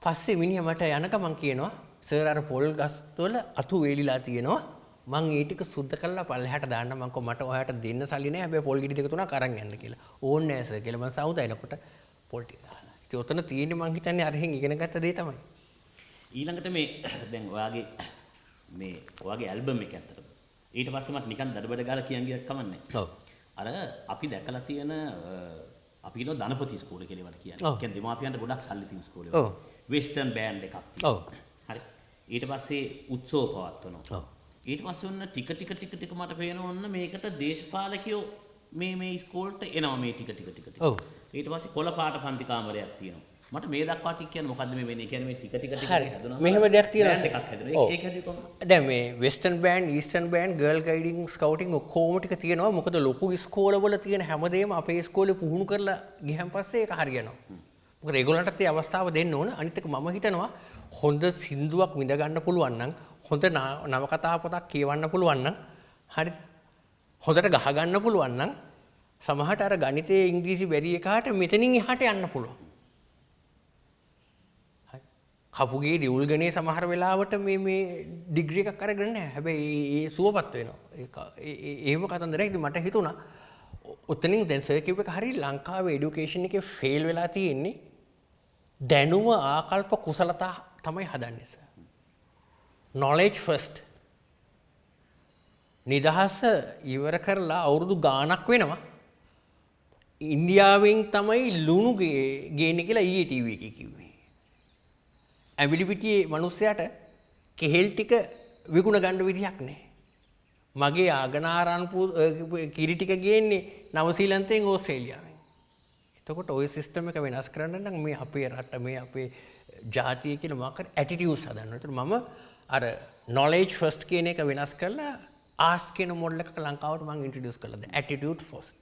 පස්සේ මිනිහා මට යන ගමන් කියනවා සර් අර පොල් ගස් වල අතු වේලිලා තියෙනවා. මං ඒ ටික සුද්ධ කරලා පල්ලෙහාට දාන්න මං කො මට ඔයාට දෙන්න සල්ලි නැහැ. හැබැයි පොල් ගෙඩි දෙක තුනක් අරන් යන්න කියලා. ඕන්නේ නැහැ සර් කියලා මං සවුදයිනකොට පොල් ටික දාලා. ඉතින් ඔතන තියෙන්නේ මං හිතන්නේ අරහෙන් ඉගෙන ගත්ත දේ තමයි. ඊළඟට මේ දැන් ඔයාගේ ඇල්බම් එක ඇත්තට ඊට පස්සේ මට නිකන් දඩබඩ ගාලා කියන් ගියක් කමන්නේ. ඔව්. අර අපි දැකලා තියෙන අපි කියනවා ධනපති ඉස්කෝලේ කියලා වට කියන්නේ. ඒ කියන්නේ දෙමාපියන්ට ගොඩක් සල්ලි තියෙන ඉස්කෝලේ. ඔව්. වෙස්ටර්න් බෑන්ඩ් එකක් තියෙනවා. ඔව්. හරි. ඊට පස්සේ උත්සව පවත්වනවා. ඔව්. ඊට පස්සේ ඔන්න ටික මට පේනවා ඔන්න මේකට දේශපාලකයෝ මේ ඉස්කෝලේට එනවා මේ ටික. ඔව්. ඊට පස්සේ කොළ පාට පන්ති කාමරයක් තියෙනවා. මට මේ දක්වා ටික කියන්නේ මොකද්ද මේ වෙන්නේ? කියන්නේ මේ ටික හැදුනා. මෙහෙම දෙයක් තියෙනවා. බෑන්ඩ් එකක් හැදුනා. ඒක හැදුවේ කොහොමද? දැන් මේ western band, eastern band, girl guiding, scouting ඔක්කොම ටික තියෙනවා. මොකද ලොකු ඉස්කෝලවල තියෙන හැමදේම අපේ ඉස්කෝලේ පුහුණු කරලා ගියන් පස්සේ ඒක හරියනවා. මොකද ඒගොල්ලන්ටත් ඒ අවස්ථාව දෙන්න ඕන. අනිත් එක මම හිතනවා හොඳ සින්දුවක් විඳ ගන්න පුළුවන් නම්, හොඳ නවකතා පොතක් කියවන්න පුළුවන් නම්, හරිද? හොඳට ගහ ගන්න පුළුවන් නම් සමහරට අර ගණිතයේ ඉංග්‍රීසි බැරි එකාට මෙතනින් එහාට යන්න පුළුවන්. කපුගේ දියුල්ගනේ සමහර වෙලාවට මේ ඩිග්‍රී එකක් අරගෙන නැහැ. හැබැයි ඒ සුවපත් වෙනවා. ඒව කතන්දරයක් මට හිතුණා. උතනින් දැන් සර් කිව්ව එක හරිය ලංකාවේ এডুকেෂන් එකේ ෆේල් වෙලා තියෙන්නේ. දැනුම ආකල්ප කුසලතා තමයි හදන්නේ සර්. knowledge first. නිදහස ඉවර කරලා අවුරුදු ගාණක් වෙනවා. ඉන්දියාවෙන් තමයි ලුණු ගේන්නේ කියලා ඊයේ ටීවී එකේ කිව්වේ. ඇඹිලිපිටියේ මිනිස්සයාට කෙහෙල් ටික විකුණ ගන්න විදිහක් නැහැ. මගේ ආගනාරන්පු කිරි ටික ගේන්නේ නවසීලන්තයෙන් ඕස්ට්‍රේලියාවෙන්. එතකොට ওই සිස්ටම් එක වෙනස් කරන්න නම් මේ අපේ රට මේ අපේ ජාතිය කියන මොකක්ද ඇටිටියුඩ්ස් හදන්න. ඒතර මම අර knowledge first කියන එක වෙනස් කරලා ask කියන මොඩල් එකක ලංකාවට මම ඉන්ට්‍රොඩියුස් කළා. attitude first.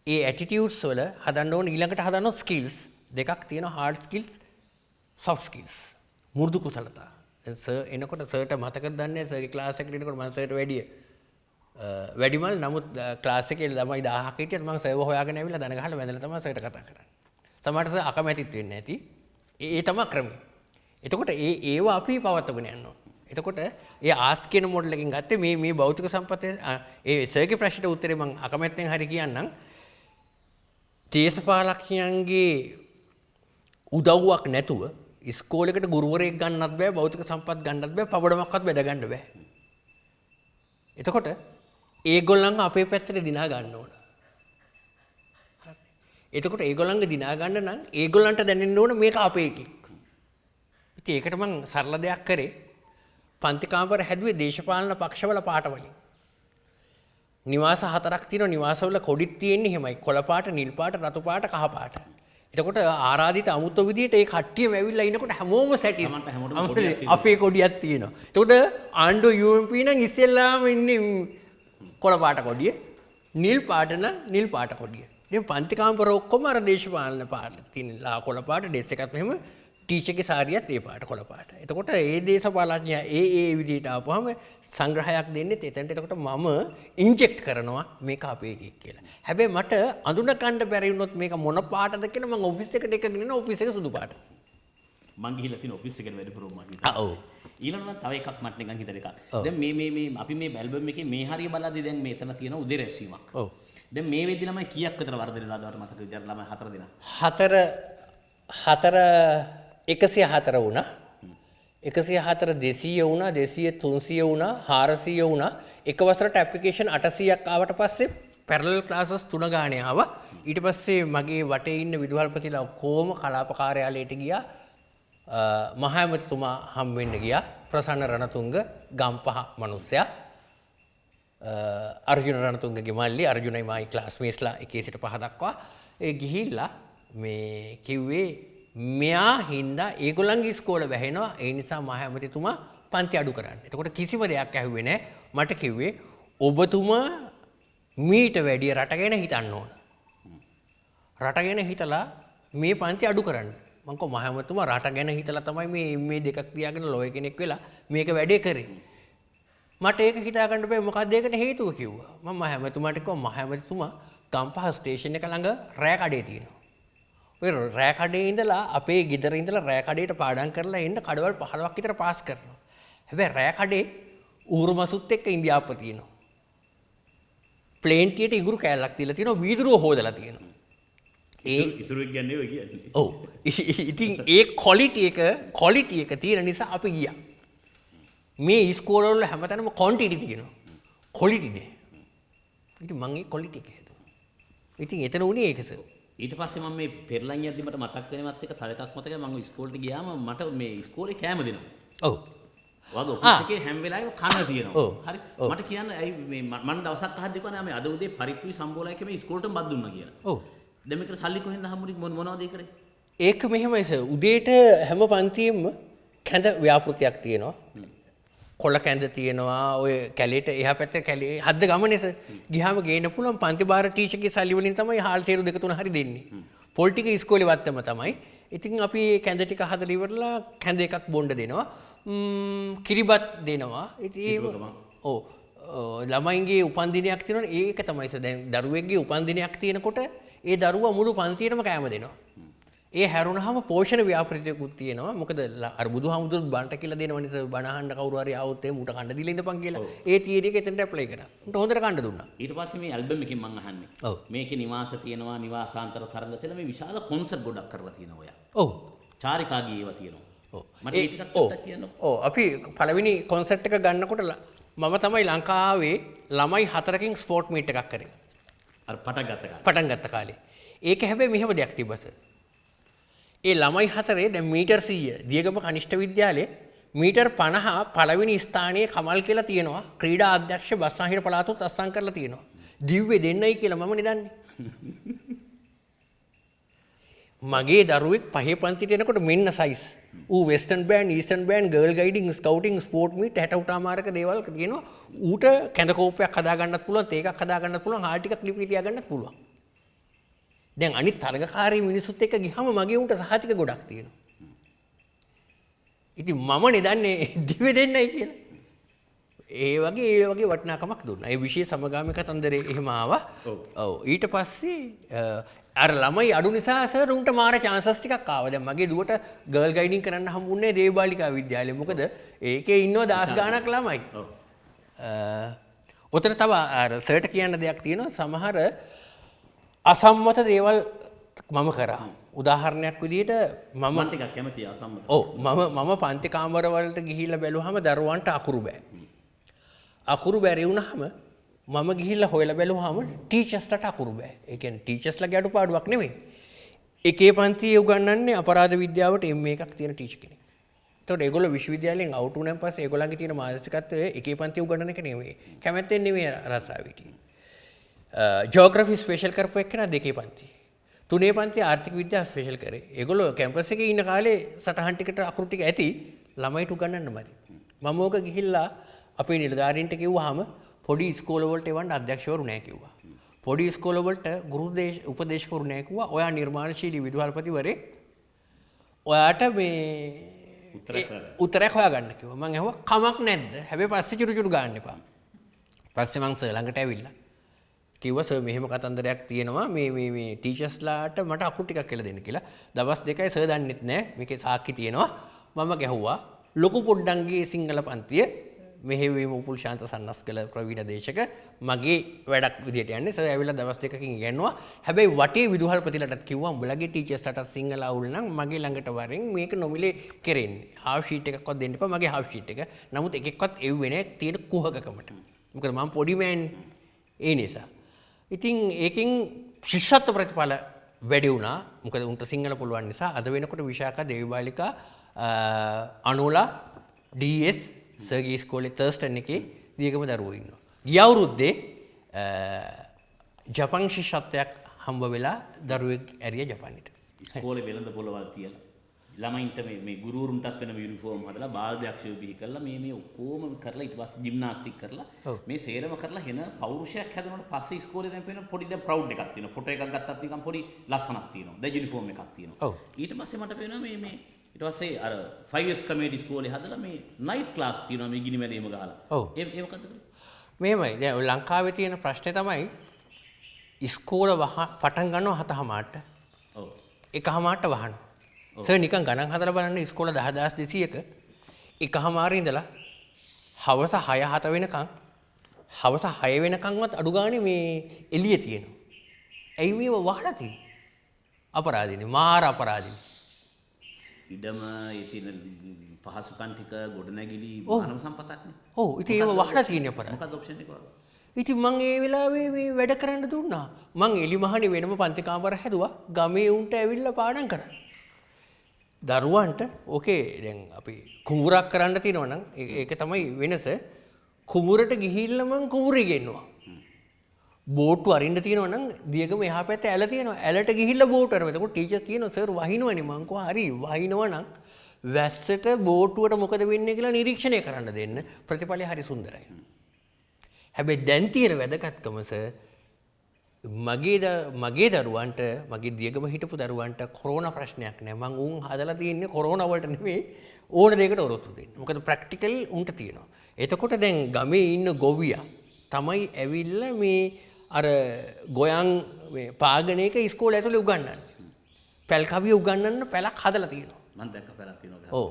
ඒ ඇටිටියුඩ්ස් වල හදන්න ඕන ඊළඟට හදන්න ස්කිල්ස් දෙකක් තියෙනවා. hard skills soft skills මුරුදු කුසලතා. දැන් සර් එනකොට සර්ට මතකද දන්නේ සර්ගේ ක්ලාස් එකට එනකොට මම සර්ට වැඩිමල් නමුත් ක්ලාස් එකේ ළමයි 1000ක් හිටියත් මම සර්ව හොයාගෙන ඇවිල්ලා දන ගහලා වැඳලා තමයි සර්ට කතා කරන්නේ. සමහරට සර් අකමැතිත් වෙන්නේ නැති. ඒ තමයි ක්‍රමය. එතකොට ඒව අපි පවත්වගෙන යන්න ඕන. එතකොට ඒ ආස් කියන මොඩල් එකෙන් ගත්තේ මේ භෞතික සම්පතේ ඒ සර්ගේ ප්‍රශ්නට උත්තරේ මම අකමැත්තෙන් හරි කියන්නම්. දේශපාලකයන්ගේ උදව්වක් නැතුව ඉස්කෝලේකට ගුරුවරයෙක් ගන්නත් බෑ, භෞතික සම්පත් ගන්නත් බෑ, පබඩමක්වත් බෙද ගන්න බෑ. එතකොට ඒගොල්ලන් අපේ පැත්තට දිනා ගන්න ඕන. හරි. එතකොට ඒගොල්ලන්ගේ දිනා ගන්න නම් ඒගොල්ලන්ට දැනෙන්න ඕන මේක අපේ එකෙක්. ඉතින් ඒකට මම සරල දෙයක් කරේ. පන්ති කාමර හැදුවේ දේශපාලන පක්ෂවල පාට වලින්. නිවාස 4ක් තියෙනවා. නිවාසවල කොඩිත් තියෙන්නේ එහෙමයි. කොළ පාට, නිල් පාට, රතු පාට, කහ පාට. එතකොට ආරාධිත අමුත්ත විදියට ඒ කට්ටියම ඇවිල්ලා ඉනකොට හැමෝම සැටිස් අපේ කොඩියක් තියෙනවා. එතකොට ආණ්ඩුව UMP නම් ඉස්සෙල්ලාම ඉන්නේ කොළ පාට කොඩිය, නිල් පාට නම් නිල් පාට කොඩිය. ඉතින් පන්ති කාමර ඔක්කොම අර දේශපාලන පාට තියෙන කොළ පාට ඩෙස් එකත් මෙහෙම ටීචර්ගේ සාරියත් ඒ පාට කොළ පාට. එතකොට ඒ දේශපාලඥයා ඒ විදිහට ආපුවම සංග්‍රහයක් දෙන්නේ එතනට. එතකොට මම ඉන්ජෙක්ට් කරනවා මේක අපේ එකෙක් කියලා. හැබැයි මට අඳුන ගන්න බැරි වුණොත් මේක මොන පාටද කියලා මම ඔෆිස් එකට එකගෙන යන ඔෆිස් එක සුදු පාට. මං ගිහිල්ලා තියෙන ඔෆිස් එකට වැඩිපුරම මං ඔව්. ඊළඟට තව එකක් මට නිකන් හිතන එකක්. දැන් මේ අපි මේ ඇල්බම් එකේ මේ හරිය බලද්දි දැන් මෙතන තියෙන උදේ රැස්වීමක්. ඔව්. දැන් මේ වෙද්දි ළමයි කීයක් විතර වර්ධනය වෙලාද මතක විදියට ළමයි 4 දෙනා. 104 වුණා. 104 200 වුණා, 200 300 වුණා, 400 වුණා. එක වසරට ඇප්ලිකේෂන් 800ක් ආවට පස්සේ පැරලල් ක්ලාසස් 3 ගානේ ආවා. ඊට පස්සේ මගේ වටේ ඉන්න විදුහල්පතිලා ඔක්කොම කලාප කාර්යාලයට ගියා. මහා ඇමතිතුමා හම් වෙන්න ගියා. ප්‍රසන්න රණතුංග ගම්පහ මිනිස්සයා. අර්ජුන රණතුංගගේ මල්ලි අර්ජුනයි මායි ක්ලාස්මේට්ස්ලා 1 සිට 5 දක්වා ඒ ගිහිල්ලා මේ කිව්වේ මෙයා හින්දා ඒගොල්ලන්ගේ ඉස්කෝලේ වැහෙනවා ඒ නිසා මහා ඇමතිතුමා පන්ති අඩු කරන්න. එතකොට කිසිම දෙයක් ඇහුවේ නැහැ. මට කිව්වේ ඔබතුමා මීට වැඩිය රට ගැන හිතන්න ඕන. රට ගැන හිතලා මේ පන්ති අඩු කරන්න. මං කෝ මහා ඇමතිතුමා රට ගැන හිතලා තමයි මේ දෙකක් තියාගෙන ලෝය කෙනෙක් වෙලා මේක වැඩේ කරේ. මට ඒක හිතා ගන්න බෑ මොකක්ද ඒකට හේතුව කිව්වා. මම මහා ඇමතිතුමාට කිව්වා මහා ඇමතිතුමා ගම්පහ ස්ටේෂන් එක ළඟ රෑ කඩේ තියෙනවා. ඔය රෑ කඩේ ඉඳලා අපේ ගෙදර ඉඳලා රෑ කඩේට පාඩම් කරලා එන්න කඩවල් 15ක් විතර පාස් කරනවා. හැබැයි රෑ කඩේ ඌරුමසුත් එක්ක ඉන්දියාප්ප තියෙනවා. ප්ලේන්ටියට ඉඟුරු කෑල්ලක් දීලා තියෙනවා වීදුරුව හොදලා තියෙනවා. ඒ ඉසුරුවෙක් ගන්නේ ඔය කියන්නේ. ඔව්. ඉතින් ඒ ක්වොලිටි එක තියෙන නිසා අපි ගියා. මේ ඉස්කෝලවල හැමතැනම ක්වොන්ටිටි තියෙනවා. ක්වොලිටි නෑ. ඉතින් මම ඒ ක්වොලිටි එක හදුවා. ඉතින් එතන උනේ ඒක සර්. ඊට පස්සේ මම මේ පෙරලන් යද්දි මට මතක් වෙනවත් එක තව එකක් මතකයි මම ඉස්කෝලේට ගියාම මට මේ ඉස්කෝලේ කෑම දෙනවා. ඔව්. වගේ ඔෆිස් එකේ හැම වෙලාවෙම කන තියෙනවා. හරි. මට කියන්න ඇයි මේ මම දවසක් අහද්දි කිව්වා මේ අද උදේ පරිප්පුයි සම්බෝලයි මේ ඉස්කෝලේටම බත් දුන්නා කියලා. ඔව්. දැන් මේකට සල්ලි කොහෙන්ද හම්බුනේ මොනවද ඒ කරේ? ඒක මෙහෙමයි සර්. උදේට හැම පන්තියෙම කැඳ ව්‍යාපෘතියක් තියෙනවා. කොළ කැඳ තියෙනවා. ඔය කැලේට එහා පැත්තේ කැලේ හද්ද ගමනේ සර්. ගියාම ගේන්න පුළුවන් පන්ති බාර ටීචර්ගේ සල්ලි වලින් තමයි හාල් සේරු 2 3 හරි දෙන්නේ. පොල් ටික ඉස්කෝලේ වත්තම තමයි. ඉතින් අපි කැඳ ටික හදලා ඉවරලා කැඳ එකක් බොන්න දෙනවා. කිරිබත් දෙනවා. ඉතින් ඔව් ළමයින්ගේ උපන්දිනයක් තියෙනවනේ ඒක තමයි සර්. දැන් දරුවෙක්ගේ උපන්දිනයක් තියෙනකොට ඒ දරුවා මුළු පන්තියටම කෑම දෙනවා. ඒ හැරුණාම පෝෂණ ව්‍යාපෘතියකුත් තියෙනවා. මොකද අර බුදුහාමුදුරුවෝ බණට කියලා දෙනවනේ සර් බණ අහන්න කවුරු හරි ආවොත් එහෙම උට කන්න දීලා ඉඳපන් කියලා. ඒ තියරි එක එතනට ඇප්ලයි කරා. උන්ට හොඳට කන්න දුන්නා. ඊට පස්සේ මේ ඇල්බම් එකෙන් මම අහන්නේ. ඔව්. මේකේ නිවාස තියෙනවා නිවාසාන්තර තරඟ කියලා මේ විශාල කොන්සර්ට් ගොඩක් කරලා තියෙනවා ඔයා. ඔව්. චාරිකා ගී ඒවා තියෙනවා. ඔව්. මට ඒ ටිකක් පොඩ්ඩක් කියන්න. ඔව් අපි පළවෙනි කොන්සර්ට් එක ගන්නකොට මම තමයි ලංකාවේ ළමයි 4කින් ස්පෝර්ට් මීට් එකක් කරේ. අර පටන් ගත්ත කාලේ. ඒක හැබැයි මෙහෙම දෙයක් තිබ්බස. ඒ ළමයි 4 දැන් මීටර් 100 දියගම කනිෂ්ඨ විද්‍යාලයේ මීටර් 50 පළවෙනි ස්ථානයේ කමල් කියලා තියෙනවා. ක්‍රීඩා අධ්‍යක්ෂ බස්නාහිර පළාතත් අත්සන් කරලා තියෙනවා. දිව්වේ දෙන්නයි කියලා මම නෙදන්නේ. මගේ දරුවෙක් පහේ පන්තිට එනකොට මෙන්න සයිස්. ඌ western band, eastern band, girl guiding, scouting, sport meet 60 උටාමාරක දේවල් තියෙනවා. ඌට කැඳ කෝපයක් හදා ගන්නත් පුළුවන්, තේකක් හදා ගන්නත් පුළුවන්, හාල් ටිකක් ලිපි තියා ගන්නත් පුළුවන්. දැන් අනිත් තරගකාරී මිනිස්සුත් එක්ක ගියාම මගේ උන්ට සහතික ගොඩක් තියෙනවා. ඉතින් මම නෙදන්නේ දිවෙ දෙන්නයි කියලා. ඒ වගේ වටිනාකමක් දුන්නා. ඒ විශේෂ සමගාමී කතන්දරේ එහෙම ආවා. ඔව්. ඊට පස්සේ අර ළමයි අඩු නිසා සර් උන්ට මාර chance ටිකක් ආවා. දැන් මගේ දුවට ගර්ල් ගයිඩින් කරන්න හම්බුනේ දේවබාලිකා විද්‍යාලයේ. මොකද ඒකේ ඉන්නවා 10 ගාණක් ළමයි. ඔව්. ඔතන තව අර සර්ට කියන්න දෙයක් තියෙනවා. සමහර අසම්මත දේවල් මම කරා. උදාහරණයක් විදිහට මම ටිකක් කැමතියි අසම්මත. ඔව් මම පන්ති කාමර වලට ගිහිල්ලා බැලුවාම දරුවන්ට අකුරු බෑ. අකුරු බැරි වුණාම මම ගිහිල්ලා හොයලා බැලුවාම ටීචර්ස්ලට අකුරු බෑ. ඒ කියන්නේ ටීචර්ස්ලගේ අඩුපාඩුවක් නෙමෙයි. එකේ පන්තියේ උගන්වන්නේ අපරාධ විද්‍යාවට M එකක් තියෙන ටීචර් කෙනෙක්. එතකොට ඒගොල්ලෝ විශ්වවිද්‍යාලයෙන් අවුට් වුණාන් පස්සේ ඒගොල්ලන්ගේ තියෙන මානසිකත්වය එකේ පන්තියේ උගන්වන එක නෙමෙයි. කැමැත්තෙන් නෙමෙයි රසාවිටි. ජෝග්‍රෆි ස්පෙෂල් කරපු එක්කෙනා දෙකේ පන්ති. තුනේ පන්ති ආර්ථික විද්‍යාව ස්පෙෂල් කරේ. ඒගොල්ලෝ කැම්පස් එකේ ඉන්න කාලේ සටහන් ටිකට අකුරු ටික ඇති ළමයිට උගන්වන්න මදි. මම ඕක ගිහිල්ලා අපේ නිලධාරීන්ට කිව්වහම පොඩි ඉස්කෝලවලට එවන්න අධ්‍යක්ෂවරු නැහැ කිව්වා. පොඩි ඉස්කෝලවලට උපදේශකවරු නැහැ කිව්වා. ඔයා නිර්මාණශීලී විදුහල්පතිවරේ ඔයාට මේ උත්තරයක් හොයාගන්න. උත්තරයක් හොයාගන්න කිව්වා. මං ඇහුවා කමක් නැද්ද? හැබැයි පස්සේ චුරු ගන්න එපා. පස්සේ මං සර් ළඟට ඇවිල්ලා කිව්වා සර් මෙහෙම කතන්දරයක් තියෙනවා මේ ටීචර්ස්ලාට මට අකුරු ටිකක් කියලා දෙන්න කියලා. දවස් දෙකයි සර් දන්නෙත් නැහැ. මේකේ සාක්ෂි තියෙනවා. මම ගැහුවා ලොකු පොඩ්ඩන්ගේ සිංහල පන්තිය මෙහෙවීම උපුල් ශාන්ත සන්නස්කල ප්‍රවීණ දේශක මගේ වැඩක් විදියට යන්නේ. සර් ඇවිල්ලා දවස් දෙකකින් ඉගෙනුවා. හැබැයි වටේ විදුහල්පතිලටත් කිව්වා උඹලගේ ටීචර්ස්ලාට සිංහල අවුල් නම් මගේ ළඟට වරෙන් මේක නොමිලේ කෙරෙන්නේ. හාෆ් ෂීට් එකක්වත් දෙන්න එපා මගේ හාෆ් ෂීට් එක. නමුත් එකෙක්වත් එව්වේ නැහැ තියෙන කුහකකමට. මොකද මම පොඩි මෑන් ඒ නිසා. ඉතින් ඒකෙන් ශිෂ්‍යත්ව ප්‍රතිඵල වැඩි වුණා. මොකද උන්ට සිංහල පුළුවන් නිසා. අද වෙනකොට විශාඛා දේවිබාලිකා අනුලා DS සර්ගී ඉස්කෝලේ තර්ස්ටන් එකේ දියගම දරුවෝ ඉන්නවා. ගිය අවුරුද්දේ ජපන් ශිෂ්‍යත්වයක් හම්බ වෙලා දරුවෙක් ඇරිය ජපානෙට. ඉස්කෝලේ වෙළඳ පොළවල් තියලා ළමයින්ට මේ ගුරුවරුන්ටත් වෙන යුනිෆෝම් හදලා බාල්දයක් බිහි කරලා මේ ඔක්කොම කරලා ඊට පස්සේ ජිම්නාස්ටික් කරලා මේ සේරම කරලා එන පෞරුෂයක් හැදුනට පස්සේ ඉස්කෝලේ දැන් පේන පොඩි දැන් ප්‍රවුඩ් එකක් තියෙනවා. ෆොටෝ එකක් ගත්තත් නිකන් පොඩි ලස්සනක් තියෙනවා. දැන් යුනිෆෝම් එකක් තියෙනවා. ඊට පස්සේ මට පේනවා මේ ඊට පස්සේ අර 5S කමේඩි ඉස්කෝලේ හදලා මේ නයිට් ක්ලාස් තියෙනවා මේ ගිනි මැදීම ගහලා. ඒ මොකද්ද? මෙහෙමයි. දැන් ලංකාවේ තියෙන ප්‍රශ්නේ තමයි ඉස්කෝල පටන් ගන්නවා 7:00ට. ඔව්. 1:00ට වහනවා. සර් නිකන් ගණන් හදලා බලන්න ඉස්කෝල 10200ක 1:00 ඉඳලා හවස 6:07 වෙනකන් හවස 6 වෙනකන්වත් අඩු ගානේ මේ එළිය තියෙනවා. ඇයි මේව වහලා තියෙන්නේ? අපරාධිනේ මාර අපරාධිනේ. ඉඩම ඒ තියෙන පහසුකම් ටික ගොඩනැගිලි මානව සම්පතක්නේ. ඔව් ඉතින් ඒව වහලා තියෙන්නේ අපරාධ. මොකක්ද ඔප්ෂන් එක වගේ? ඉතින් මං ඒ වෙලාවේ මේ වැඩ කරන්න දුන්නා. මං එලිමහනේ වෙනම පන්ති කාමර හැදුවා. ගමේ උන්ට ඇවිල්ලා පාඩම් කරන්න. දරුවන්ට ඕකේ දැන් අපි කුඹුරක් කරන්න තියෙනවා නම් ඒක තමයි වෙනස. කුඹුරට ගිහිල්ලා මං කුඹුරේ ගෙන්නවා. බෝට්ටු අරින්න තියෙනවා නම් දියගම එහා පැත්තේ ඇල තියෙනවා. ඇලට ගිහිල්ලා බෝට්ටු අරම. එතකොට ටීචර් කියනවා සර් වහිනවනේ. මං කෝ හරි වහිනවා නම් වැස්සට බෝට්ටුවට මොකද වෙන්නේ කියලා නිරීක්ෂණය කරන්න දෙන්න. ප්‍රතිඵලය හරි සුන්දරයි. හැබැයි දැන් තියෙන වැදගත්කම සර් මගේ දරුවන්ට මගේ දියගම හිටපු දරුවන්ට කොරෝනා ප්‍රශ්නයක් නෑ. මං උන් හදලා තියෙන්නේ කොරෝනා වලට නෙමෙයි ඕන දෙයකට ඔරොත්තු දෙන්න. මොකද ප්‍රැක්ටිකල් උන්ට තියෙනවා. එතකොට දැන් ගමේ ඉන්න ගොවියා තමයි ඇවිල්ලා මේ අර ගොයන් මේ පාගණේක ඉස්කෝලේ ඇතුලේ උගන්වන්නේ. පැල් කවිය උගන්වන්න පැලක් හදලා තියෙනවා. මම දැක්ක පැලක් තියෙනවා. ඔව්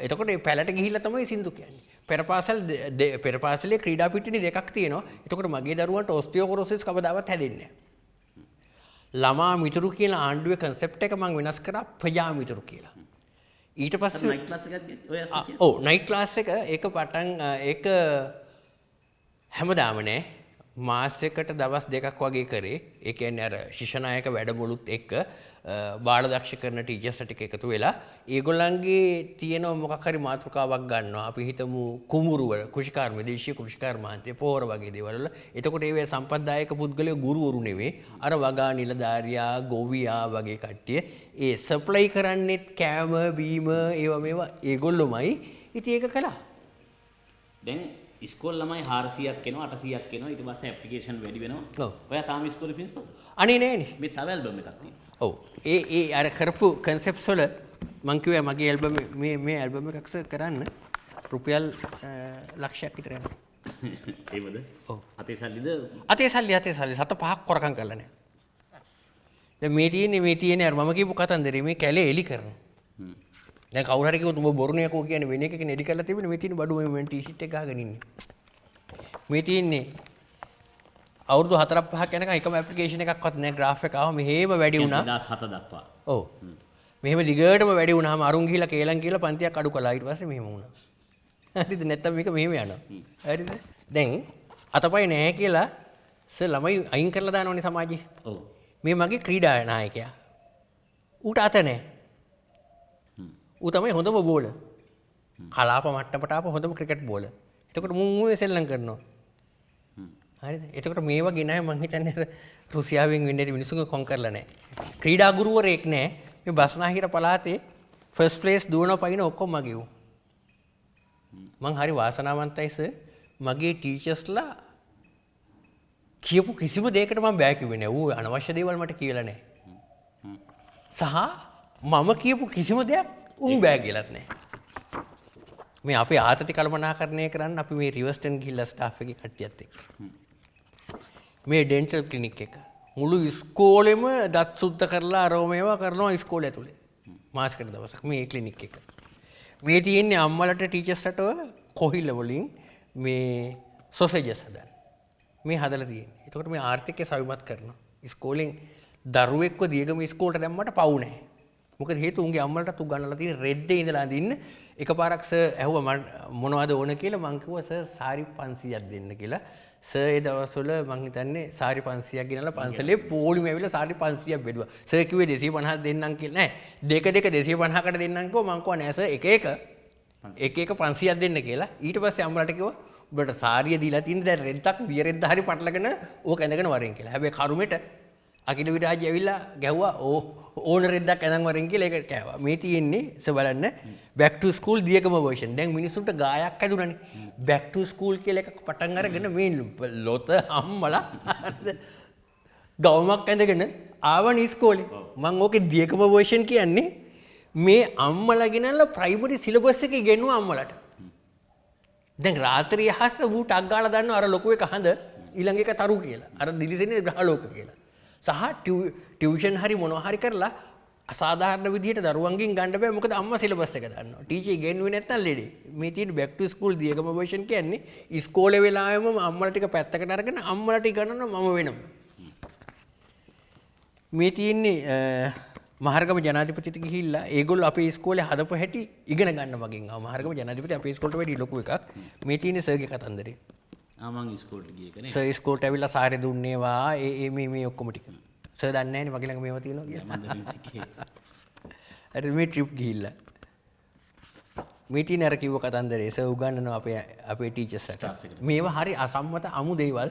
එතකොට මේ පැලට ගිහිල්ලා තමයි සින්දු කියන්නේ. පෙර පාසලේ ක්‍රීඩා පිටිනි දෙකක් තියෙනවා. එතකොට මගේ දරුවන්ට ඔස්ටියෝපොරොසිස් කවදාවත් හැදෙන්නේ නැහැ. ළමා මිතුරු කියන ආණ්ඩුවේ concept එක මම වෙනස් කරා ප්‍රජා මිතුරු කියලා. ඊට පස්සේ නයිට් ක්ලාස් එකක් ඔය ඇස්සේ ඔව් නයිට් ක්ලාස් එක ඒක පටන් ඒක හැමදාම නෑ මාසයකට දවස් දෙකක් වගේ කරේ. ඒ කියන්නේ අර ශිෂ්‍යනායක වැඩමුළුත් එක්ක බාලදක්ෂ කරන ටීචර්ස් ටික එකතු වෙලා ඒගොල්ලන්ගේ තියෙන මොකක් හරි මාතෘකාවක් ගන්නවා. අපි හිතමු කුඹුරු වල කෘෂිකාර්ම දේශීය කෘෂිකාර්ම මාන්තේ පොහොර වගේ දේවල් වල. එතකොට ඒවේ සම්පත්දායක පුද්ගලයෝ ගුරුවරු නෙවෙයි. අර වගා නිලධාරියා ගොවියා වගේ කට්ටිය ඒ සප්ලයි කරන්නේත් කෑම බීම ඒවා මේවා ඒගොල්ලොමයි. ඉතින් ඒක කළා. දැන් ඉස්කෝල ළමයි 400ක් එනවා 800ක් එනවා ඊට පස්සේ ඇප්ලිකේෂන් වැඩි වෙනවා. ඔව්. ඔයා තාම ඉස්කෝලේ ප්‍රින්සිපල්? අනේ නෑනේ. මේ තව ඇල්බම් එකක් තියෙනවා. ඔව්. ඒ අර කරපු කන්සෙප්ට්ස් වල මං කිව්වා මගේ ඇල්බම් මේ ඇල්බම් එකක් කරන්න රුපියල් ලක්ෂයක් විතර යනවා. ඒවද? ඔව්. අතේ සල්ලිද? අතේ සල්ලි සත පහක් කොරකම් කරලා නෑ. දැන් මේ තියෙන්නේ අර මම කියපු කතන්දරේ මේ කැලේ එලි කරනවා. දැන් කවුරු හරි කිව්වොත් උඹ බොරුනේ යකෝ කියන්නේ වෙන එකකින් එලි කරලා තිබුණේ මේ තියෙන බඩුව මේ ටී-ෂර්ට් එක ගහගෙන ඉන්නේ. මේ තියෙන්නේ අවුරුදු 4-5ක් යනකම් එකම ඇප්ලිකේෂන් එකක්වත් නැහැ. ග්‍රාෆ් එක ආව මෙහෙම වැඩි වුණා. 2007 දක්වා. ඔව්. මෙහෙම දිගටම වැඩි වුණාම අරුන් ගිහිලා කේලම් කියලා පන්තියක් අඩු කළා. ඊට පස්සේ මෙහෙම වුණා. හරිද? නැත්තම් මේක මෙහෙම යනවා. හරිද? දැන් අතපය නැහැ කියලා සර් ළමයි අයින් කරලා දානවනේ සමාජයේ. ඔව්. මේ මගේ ක්‍රීඩා නායකයා. ඌට අත නැහැ. ඌ තමයි හොඳම බෝලර්. කලාප මට්ටමට ආපු හොඳම ක්‍රිකට් බෝලර්. එතකොට මුන් ඌේ සෙල්ලම් කරනවා. හරිද? එතකොට මේවා ගෙනයි මං හිතන්නේ රුසියාවෙන් වෙන්නේ මිනිස්සුන්ගේ කොන් කරලා නැහැ. ක්‍රීඩා ගුරුවරයෙක් නැහැ. මේ බස්නාහිර පළාතේ ෆස්ට් ප්ලේස් දුවන පයින් ඔක්කොම මගේ ඌ. මං හරි වාසනාවන්තයි සර්. මගේ ටීචර්ස්ලා කියපු කිසිම දෙයකට මම බෑ කිව්වේ නෑ. ඌ අනවශ්‍ය දේවල් මට කියලා නෑ. සහ මම කියපු කිසිම දෙයක් උන් බෑ කියලත් නෑ. මේ අපේ ආතති කළමනාකරණය කරන්න අපි මේ රිවර්ස්ටන් ගිහිල්ලා ස්ටාෆ් එකේ කට්ටියත් එක්ක. මේ ඩෙන්ටල් ක්ලිනික් එක මුළු ඉස්කෝලෙම දත් සුද්ධ කරලා අරව මේවා කරනවා ඉස්කෝලේ ඇතුලේ. මාසෙකට දවසක් මේ ක්ලිනික් එක. මේ තියෙන්නේ අම්මලට ටීචර්ස්ලට කොහිල වලින් මේ සොසේජස් හදන්න. මේ හදලා තියෙන්නේ. එතකොට මේ ආර්ථිකය සවිමත් කරනවා. ඉස්කෝලෙන් දරුවෙක්ව දියගම ඉස්කෝලට දැම්මට පවු නැහැ. මොකද හේතුව උන්ගේ අම්මලටත් උගන්වලා තියෙන රෙද්දේ ඉඳලා අඳින්න. එකපාරක් සර් ඇහුවා මොනවද ඕන කියලා මං කිව්වා සර් සාරි 500ක් දෙන්න කියලා. සර් ඒ දවස්වල මං හිතන්නේ සාරි 500ක් ගෙනලා පන්සලේ පොලිම ඇවිල්ලා සාරි 500ක් බෙදුවා. සර් කිව්වේ 250ක් දෙන්නම් කියලා. නෑ දෙක 250කට දෙන්නම් කිව්වා මං කිව්වා නෑ සර් එක 500ක් දෙන්න කියලා. ඊට පස්සේ අම්මලාට කිව්වා ඔබට සාරිය දීලා තියෙන දැන් රෙද්දක් දිය රෙද්ද හරි පටලගෙන ඕක ඇඳගෙන වරෙන් කියලා. හැබැයි කරුමෙට අකිල විරාජි ඇවිල්ලා ගැහුවා ඕන රෙද්දක් ඇඳන් වරෙන් කියලා ඒක කෑවා. මේ තියෙන්නේ බලන්න back to school Diyagama version. දැන් මිනිස්සුන්ට ගායක් හැදුණානේ. back to school කියලා එකක් පටන් අරගෙන මේ ලොත අම්මලා ගවමක් ඇඳගෙන ආවන ඉස්කෝලේ. මම ඕකේ දියගම version කියන්නේ මේ අම්මලා ගෙනල්ලා ප්‍රයිමරි සිලබස් එකේ ගෙනුවා අම්මලාට. දැන් රාත්‍රිය හස්ස ඌ ටක් ගාලා දානවා අර ලොකු එක හඳ ඊළඟ එක තරු කියලා. අර දිලිසෙන්නේ ග්‍රහලෝක කියලා. සහ ටියුෂන් හරි මොනවා හරි කරලා අසාධාරණ විදිහට දරුවන්ගෙන් ගන්න බෑ මොකද අම්මා සිලබස් එක දන්නවා. ටීචර් ඉගෙනුවේ නැත්නම් ලෙඩේ. මේ තියෙන back to school Diyagama version කියන්නේ ඉස්කෝලේ වෙලාවෙම අම්මලා ටික පැත්තකට අරගෙන අම්මලාට ඉගෙනනවා මම වෙනම. මේ තියෙන්නේ මහරගම ජනාධිපතිට ගිහිල්ලා ඒගොල්ලෝ අපේ ඉස්කෝලේ හදපු හැටි ඉගෙන ගන්න මගෙන් ආවා. මහරගම ජනාධිපති අපේ ඉස්කෝලේට වැඩි ලොකු එකක්. මේ තියෙන්නේ සර්ගේ කතන්දරේ. මං ඉස්කෝලට ගිය එක නේ. සර් ඉස්කෝලට ඇවිල්ලා සාරේ දුන්නේවා මේ ඔක්කොම ටික. සර් දන්නේ නැහැ නේ මගේ ළඟ මේවා තියෙනවා කියලා. අර මේ ට්‍රිප් ගිහිල්ලා. මේ තියෙන අර කිව්ව කතන්දරේ සර් උගන්වනවා අපේ ටීචර්ස්ට. මේවා හරි අසම්මත අමු දේවල්.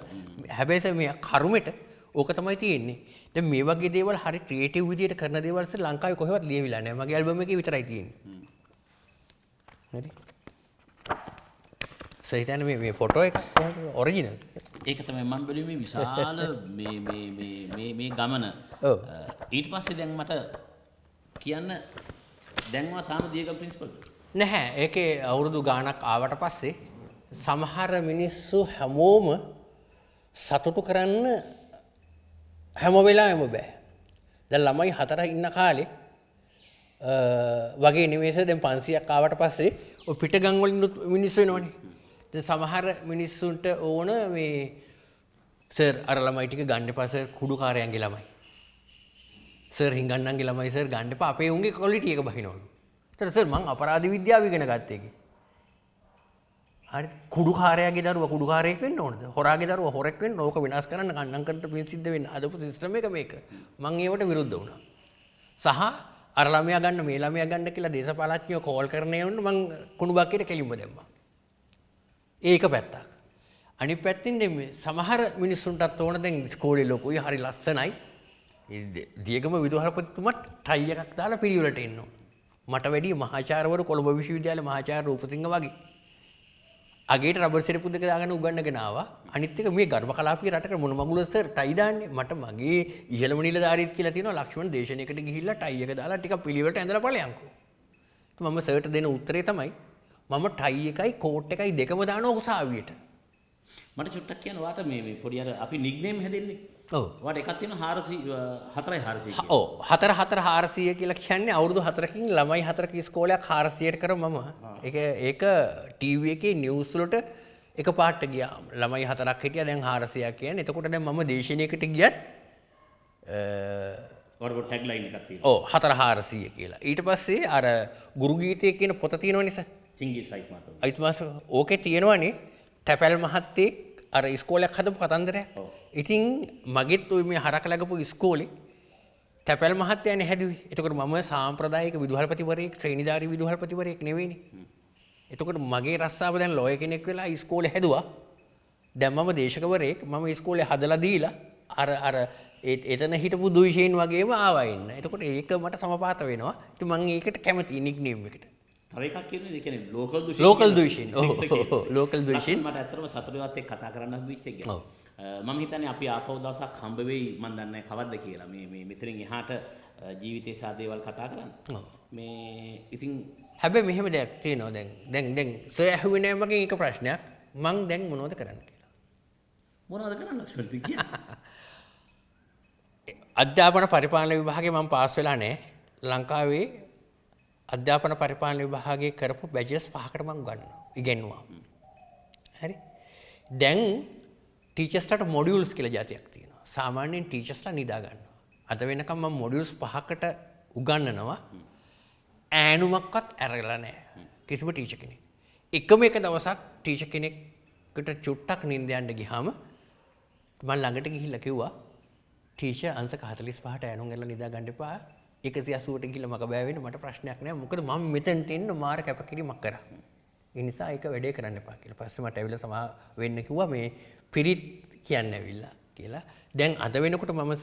හැබැයි සර් මේ කරුමෙට ඕක තමයි තියෙන්නේ. දැන් මේ වගේ දේවල් හරි ක්‍රියේටිව් විදියට කරන දේවල් සර් ලංකාවේ කොහෙවත් ලියවිලා නැහැ. මගේ ඇල්බම් එකේ විතරයි තියෙන්නේ. හරි. සහිතන මේ ෆොටෝ එක ඔරිජිනල්. ඒක තමයි මම බැලුවේ මේ විශාල මේ ගමන. ඔව්. ඊට පස්සේ දැන් මට කියන්න දැන්වා තාම දියගම ප්‍රින්සිපල් නැහැ. ඒකේ අවුරුදු ගාණක් ආවට පස්සේ සමහර මිනිස්සු හැමෝම සතුටු කරන්න හැම වෙලාවෙම බෑ. දැන් ළමයි 4 ඉන්න කාලේ වගේ නෙමෙයි සර් දැන් 500ක් ආවට පස්සේ ඔය පිටගම් වලින් මිනිස්සු එනවනේ. දැන් සමහර මිනිස්සුන්ට ඕන මේ සර් අර ළමයි ටික ගන්න එපා සර් කුඩුකාරයන්ගේ ළමයි. සර් හිඟන්නන්ගේ ළමයි සර් ගන්න එපා අපේ උන්ගේ ක්වොලිටි එක බහිනවලු. ඒතර සර් මං අපරාධ විද්‍යාව ඉගෙන ගත්ත එකේ. හරි කුඩුකාරයාගේ දරුවා කුඩුකාරයෙක් වෙන්න ඕනද? හොරාගේ දරුවා හොරෙක් වෙන්න ඕක විනාශ කරන්න කන්නම් කරට පින් සිද්ධ වෙන්න අදපු සිස්ටම් එක මේක. මං ඒවට විරුද්ධ වුණා. සහ අර ළමයා ගන්න මේ ළමයා ගන්න කියලා දේශපාලඥයෝ කෝල් කරන ඒවුන්ට මං කුණු බක්කේට කෙලින්ම දැම්මා. ඒක පැත්තක්. අනිත් පැත්තෙන් දැන් මේ සමහර මිනිස්සුන්ටත් ඕන දැන් ඉස්කෝලේ ලොකුයි හරි ලස්සනයි. දියගම විදුහල්පතිතුමත් ටයි එකක් දාලා පිළිවෙලට එන්න ඕන. මට වැඩි මහාචාර්යවරු කොළඹ විශ්වවිද්‍යාලයේ මහාචාර්ය රූපසිංහ වගේ. අගේට රබර් සිරපු දෙක දාගෙන උගන්නගෙන ආවා. අනිත් එක මේ ගර්භ කලාපීය රටක මොන මගුලද සර් ටයි දාන්නේ? මට මගේ ඉහළම නිලධාරීත් කියලා තියෙනවා ලක්ෂ්මන් දේශනයකට ගිහිල්ලා ටයි එක දාලා ටිකක් පිළිවෙලට ඇඳලා ඵලයන්කෝ. මම සර්ට දෙන උත්තරේ තමයි මම ටයි එකයි කෝට් එකයි දෙකම දානවා උසාවියට. මට චුට්ටක් කියන්න වාට මේ පොඩි අර අපි නික්නේම් හැදෙන්නේ. ඔව්. වාට එකක් තියෙනවා 400. ඔව් 400 කියලා කියන්නේ අවුරුදු 4කින් ළමයි 4ක ඉස්කෝලයක් 400ට කර මම. ඒක ටීවී එකේ නිවුස් වලට එක පාට ගියා. ළමයි 4ක් හිටියා දැන් 400ක් කියන්නේ. එතකොට දැන් මම දේශනයකට ගියත් වඩ ටැග් ලයින් එකක් තියෙනවා. ඔව් 4400 කියලා. ඊට පස්සේ අර ගුරු ගීතය කියන පොත තියෙනවනේ සර්. චිංගිස් අයිත්මාතෝ. අයිත්මාස් ඕකේ තියෙනවනේ තැපැල් මහත්තයෙක් අර ඉස්කෝලයක් හදපු කතන්දරයක්. ඉතින් මගෙත් ওই මේ හරක ලැබපු ඉස්කෝලේ තැපැල් මහත්තයානේ හැදුවේ. එතකොට මම සාම්ප්‍රදායික විදුහල්පතිවරයෙක් ශ්‍රේණිධාරී විදුහල්පතිවරයෙක් නෙවෙයිනේ. එතකොට මගේ රස්සාව දැන් ලෝය කෙනෙක් වෙලා ඉස්කෝලේ හැදුවා. දැන් මම දේශකවරයෙක් මම ඉස්කෝලේ හදලා දීලා අර එතන හිටපු දුයිෂීන් වගේම ආවා ඉන්න. එතකොට ඒක මට සමපාත වෙනවා. ඉතින් මම ඒකට කැමතියි නික්නේම් එකට. තව එකක් කියන්නේ ඒ කියන්නේ ලෝකල් දුෂීන්. ලෝකල් දුෂීන්. ඔව් ලෝකල් දුෂීන්. මට ඇත්තටම සතුටුවත් එක්ක කතා කරන්න හම්බෙච්ච එක. මම හිතන්නේ අපි ආපහු දවසක් හම්බ වෙයි මන් දන්නේ නැහැ කවද්ද කියලා. මේ මෙතනින් එහාට ජීවිතේ සා දේවල් කතා කරන්න. මේ ඉතින් හැබැයි මෙහෙම දෙයක් තියෙනවා දැන් සර් ඇහුවේ නෑ මගෙන් එක ප්‍රශ්නයක් මං දැන් මොනවද කරන්න කියලා. මොනවද කරන්න ලක්ෂ්මන් කියන්නේ? අධ්‍යාපන පරිපාලන විභාගේ මම පාස් වෙලා නෑ. ලංකාවේ අධ්‍යාපන පරිපාලන විභාගයේ කරපු බැජස් 5කට මම ඉගෙනුවා. හරි. දැන් ටීචර්ස්ලාට මොඩියුල්ස් කියලා જાතියක් තියෙනවා. සාමාන්‍යයෙන් ටීචර්ස්ලා නිදා ගන්නවා. අද වෙනකම් මම මොඩියුල්ස් 5කට උගන්වනවා. ඈනුමක්වත් ඇරලා නැහැ. කිසිම ටීචර් කෙනෙක්. එකම එක දවසක් ටීචර් කෙනෙක්ට චුට්ටක් නිින්ද යන්න ගියාම මම ළඟට ගිහිල්ලා කිව්වා ටීචර් අංශක 45ට ඈනුම් ඇරලා නිදා ගන්න එපා. 180ට ගිහිල්ලා මග බෑ වෙන්න මට ප්‍රශ්නයක් නැහැ. මොකද මම මෙතනට එන්න මාර කැපකිරීමක් කරා. ඒ නිසා ඒක වැඩේ කරන්න එපා කියලා. පස්සේ මට ඇවිල්ලා සමා වෙන්න කිව්වා මේ පිරිත් කියන්න ඇවිල්ලා කියලා. දැන් අද වෙනකොට මම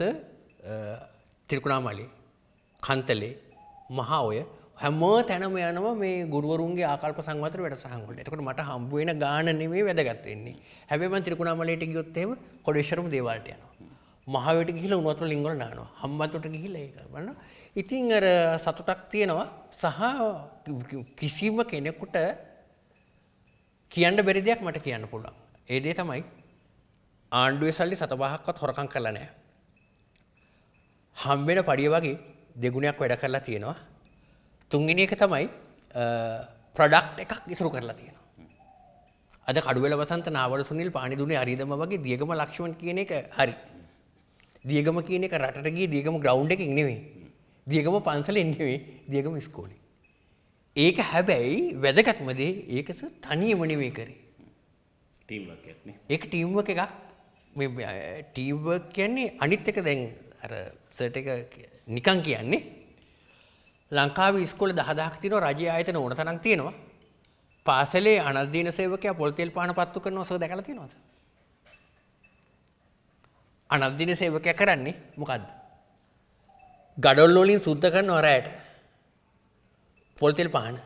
ත්‍රිකුණාමලේ කන්තලේ මහා ඔය හැම තැනම යනවා මේ ගුරුවරුන්ගේ ආකල්ප සංවර්ධන වැඩසටහන් වලට. එතකොට මට හම්බ වෙන ගාන නෙමෙයි වැදගත් වෙන්නේ. හැබැයි මම ත්‍රිකුණාමලයට ගියොත් එහෙම කොඩේශ්වරම දේවාලට යනවා. මහාවයට ගිහිල්ලා උණු වතුර ලිංග වල නානවා. හම්බන්තොට ගිහිල්ලා ඒක බලනවා. ඉතින් අර සතුටක් තියෙනවා සහ කිසිම කෙනෙකුට කියන්න බැරි දෙයක් මට කියන්න පුළුවන්. ඒ දේ තමයි ආණ්ඩුවේ සල්ලි 7-5ක්වත් හොරකම් කරලා නැහැ. හම්බෙන පඩිය වගේ දෙගුණයක් වැඩ කරලා තියෙනවා. තුන්වෙනි එක තමයි ප්‍රොඩක්ට් එකක් ඉතුරු කරලා තියෙනවා. අද කඩුවෙල වසන්ත නාවල සුනිල් පානිදුනේ අරිදම වගේ දියගම ලක්ෂ්මන් කියන එක හරි. දියගම කියන එක රටට ගියේ දියගම ග්‍රවුන්ඩ් එකකින් නෙවෙයි. දියගම පන්සලෙන් නෙවෙයි දියගම ඉස්කෝලේ. ඒක හැබැයි වැදගත්ම දේ ඒකස තනියම නෙවෙයි කරේ. ටීම් වර්ක් එකක් නේ. ඒක ටීම් වර්ක් එකක්. මේ ටීම් වර්ක් කියන්නේ අනිත් එක දැන් අර සර්ට් එක නිකන් කියන්නේ ලංකාවේ ඉස්කෝලේ 10000ක් තියෙනවා රජයේ ආයතන ඕන තරම් තියෙනවා. පාසලේ අනධ්‍යයන සේවකයා පොල් තෙල් පාන පත්තු කරනවා සර් දැකලා තියෙනවද? අනධ්‍යයන සේවකයා කරන්නේ මොකද්ද? ගඩොල් වලින් සුද්ධ කරනවා රැයට. පොල් තෙල් පාන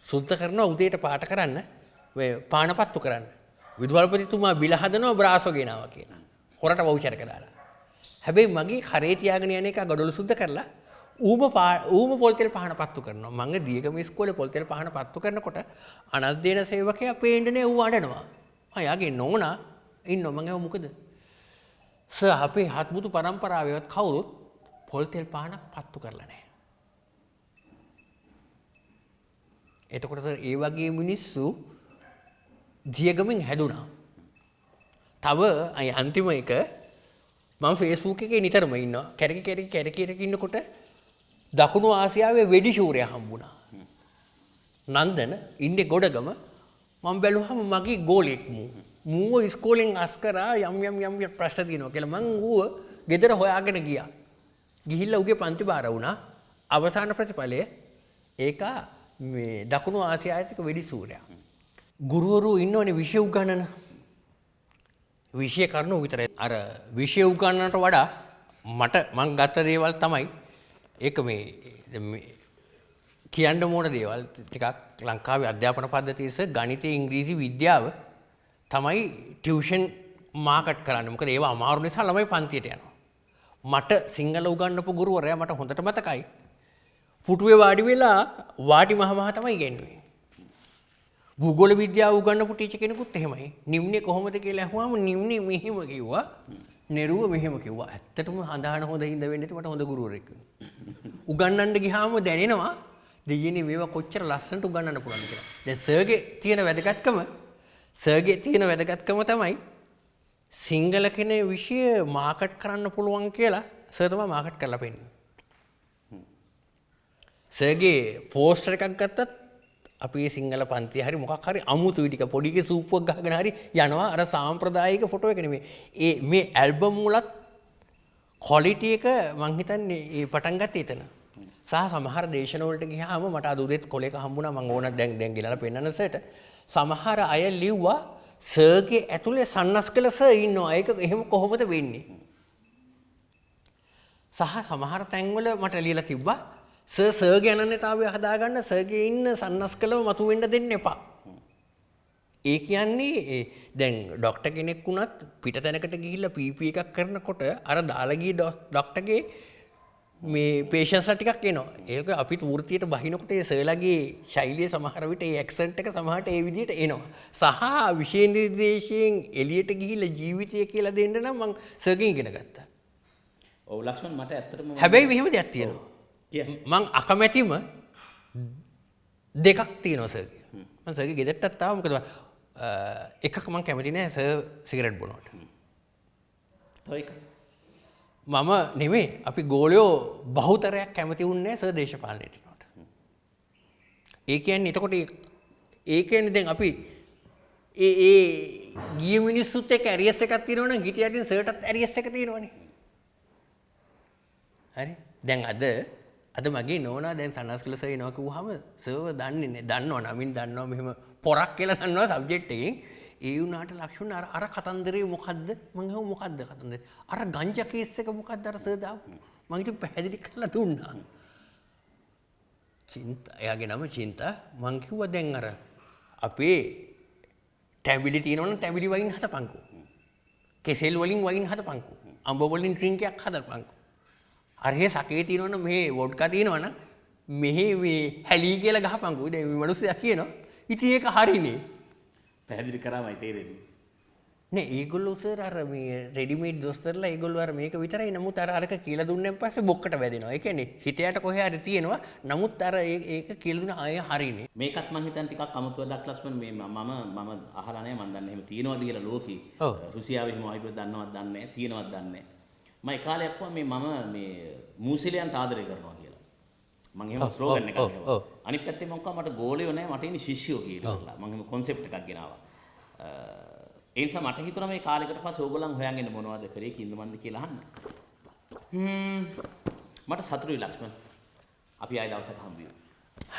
සුද්ධ කරනවා උදේට පාට කරන්න මේ පාන පත්තු කරන්න. විදුහල්පතිතුමා බිල හදනවා බ්‍රාසෝ ගෙනාවා කියලා. හොරට වවුචර් එක දාලා. හැබැයි මගේ කරේ තියාගෙන යන එක ගඩොල් සුද්ධ කරලා ඌම පොල් තෙල් පහන පත්තු කරනවා. මම දියගම ඉස්කෝලේ පොල් තෙල් පහන පත්තු කරනකොට අනධ්‍යයන සේවකයා පේන්නේ ඌ අඬනවා. යාගේ නෝනා ඉන්නවා. මම මොකද? සර් අපේ හත්මුතු පරම්පරාවේවත් කවුරුත් පොල් තෙල් පහනක් පත්තු කරලා නැහැ. එතකොට සර් ඒ වගේ මිනිස්සු දියගමෙන් හැදුනා. තව අන්තිම එක මම Facebook එකේ නිතරම ඉන්නවා. කැරකි ඉන්නකොට දකුණු ආසියාවේ වෙඩි ශූරයා හම්බුණා. නන්දන ඉන්නේ ගොඩගම මම බැලුවම මගේ ගෝලෙක් මූව ඉස්කෝලෙන් අස් කරා යම් ප්‍රශ්න තියෙනවා කියලා මං ඌව ගෙදර හොයාගෙන ගියා. ගිහිල්ලා ඌගේ පන්ති බාර වුණා. අවසාන ප්‍රතිඵලය ඒක මේ දකුණු ආසියාතික වෙඩි ශූරයා. ගුරුවරු ඉන්නවනේ විෂය උගන්වන. විෂය කරනෝ විතරයි. අර විෂය උගන්වන්නට වඩා මං ගත්ත දේවල් තමයි ඒක මේ කියන්න ඕන දේවල් ටිකක් ලංකාවේ අධ්‍යාපන පද්ධතියේස ගණිතය ඉංග්‍රීසි විද්‍යාව තමයි ටියුෂන් මාකට් කරන්නේ. මොකද ඒවා අමාරු නිසා ළමයි පන්තියට යනවා. මට සිංහල උගන්වපු ගුරුවරයා මට හොඳට මතකයි. පුටුවේ වාඩි වෙලා වාටි මහ තමයි ඉගෙනුවේ. භූගෝල විද්‍යාව උගන්වපු ටීචර් කෙනෙකුත් එහෙමයි. නිම්නේ කොහොමද කියලා අහුවාම නිම්නේ මෙහෙම කිව්වා. නෙරුව මෙහෙම කිව්වා. ඇත්තටම හඳහන හොඳ හින්දා වෙන්නේ මට හොඳ ගුරුවරයෙක්. උගන්වන්න ගියාම දැනෙනවා දෙයියනේ මේවා කොච්චර ලස්සනට උගන්වන්න පුළුවන්ද කියලා. දැන් සර්ගේ තියෙන වැදගත්කම තමයි සිංගල කෙනේ විෂය මාකට් කරන්න පුළුවන් කියලා සර් තමයි මාකට් කරලා පෙන්නන්නේ. සර්ගේ පෝස්ටර් එකක් ගත්තත් අපේ සිංහල පන්තිය හරි මොකක් හරි අමුතු ටික පොඩිගේ සූපුවක් ගහගෙන හරි යනවා අර සාම්ප්‍රදායික ෆොටෝ එක නෙමෙයි. මේ ඇල්බම් වලත් ක්වොලිටි එක මං හිතන්නේ ඒ පටන් ගත්තේ එතන. සහ සමහර දේශන වලට ගියාම මට අද උදේත් කොලේක හම්බුණා මං ඕන දැන් ගෙනලා පෙන්නන්න සර්ට. සමහර අය ලිව්වා සර්ගේ ඇතුලේ සන්නස්කල සර් ඉන්නවා. ඒක එහෙම කොහොමද වෙන්නේ? සහ සමහර තැන්වල මට ලියලා තිබ්බා සර්ගේ අනන්‍යතාවය හදාගන්න සර්ගේ ඉන්න සන්නස්කලව මතුවෙන්න දෙන්න එපා. ඒ කියන්නේ දැන් ડોක්ටර් කෙනෙක් වුණත් පිට තැනකට ගිහිල්ලා පීපී එකක් කරනකොට අර දාලා ගිය ડોක්ටර්ගේ මේ පේෂන්ස්ලා ටිකක් එනවා. ඒක අපිත් වෘත්තියට බහිනකොට ඒ සර්ලාගේ ශෛලිය සමහර විට ඒ ඇක්සන්ට් එක සමහරට ඒ විදිහට එනවා. සහ විෂය නිර්දේශයෙන් එළියට ගිහිල්ලා ජීවිතය කියලා දෙන්න නම් මං සර්ගෙන් ඉගෙන ගත්තා. ඔව් ලක්ෂ්මන් මට ඇත්තටම හැබැයි මෙහෙම දෙයක් තියෙනවා. මං අකමැතිම දෙකක් තියෙනවා සර්ගේ. මං සර්ගේ ගෙදරටත් ආවා මොකද එකක් මං කැමති නෑ සර් සිගරට් බොනවට. තව එකක් මම නෙමේ අපි ගෝලයෝ බහුතරයක් කැමති වුණේ සර් දේශපාලනයට යනවට. ඒ කියන්නේ එතකොට ඒ කියන්නේ දැන් අපි ඒ ගිය මිනිස්සුත් එක්ක ඇරියස් එකක් තියෙනවනම් හිටියටින් සර්ටත් ඇරියස් එක තියෙනවනේ. හරි. දැන් අද මගේ නෝනා දැන් සනස්කල සර් එනවා කිව්වහම සර්ව දන්නේ නැහැ. දන්නවා නමින් දන්නවා මෙහෙම පොරක් කියලා දන්නවා සබ්ජෙක්ට් එකෙන්. ඒ වුණාට ලක්ෂණ අර කතන්දරේ මොකද්ද? මං අහුව මොකද්ද කතන්දරේ? අර ගංජා කේස් එක මොකද්ද අර සර් දාපු? මං ඉතින් පැහැදිලි කරලා දුන්නා. එයාගේ නම චින්තා. මං කිව්වා දැන් අර අපේ ටැබිලි තියෙනවනම් ටැබිලි වයින් හදපන්කෝ. කෙසෙල් වලින් වයින් හදපන්කෝ. අඹ වලින් ඩ්‍රින්ක් එකක් හදපන්කෝ. අර හේ සකේ තියෙනවනම් මේ වොඩ්කා තියෙනවනම් මෙහි මේ හැලී කියලා ගහපන්කෝ. දැන් මේ මිනිස්සයා කියනවා. ඉතින් ඒක හරිනේ. පැහැදිලි කරාමයි තේරෙන්නේ. නේ ඒගොල්ලෝ සර් අර මේ රෙඩිමේඩ් දොස්තරලා ඒගොල්ලෝ අර මේක විතරයි නමුත් අරක කියලා දුන්නාන් පස්සේ බොක්කට වැදෙනවා. ඒ කියන්නේ හිතයට කොහේ හරි තියෙනවා. නමුත් අර ඒක කියලා දුන්න ආය හරිනේ. මේකත් මං හිතන්නේ ටිකක් අමුතුවක් ලක්ෂ්මන් මේ මම අහලා නැහැ මං දන්නේ එහෙම තියනවාද කියලා ලෝකේ. රුසියාවේ එහෙම ආයිපද දන්නවද දන්නේ නැහැ. තියනවද දන්නේ නැහැ. මම ඒ කාලේ අක්වා මේ මේ මූසිලයන්ට ආදරය කරනවා කියලා. මං එහෙම ස්ලෝගන් එකක් ගියා. අනිත් පැත්තේ මං කව මට ගෝලියෝ නැහැ මට ඉන්නේ ශිෂ්‍යයෝ කියලා. මං එහෙම කොන්සෙප්ට් එකක් ගෙනාවා. ඒ නිසා මට හිතුණා මේ කාලෙකට පස්සේ ඕගොල්ලන් හොයන්ගෙන මොනවද කරේ කින්ද මන්ද කියලා අහන්න. මට සතුටුයි ලක්ෂ්මන්. අපි ආයෙ දවසක හම්බ වෙමු.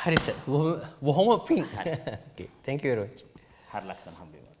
හරි සර්. බොහොම පිං. Okay. Thank you very much. හරි ලක්ෂ්මන් හම්බ වෙමු.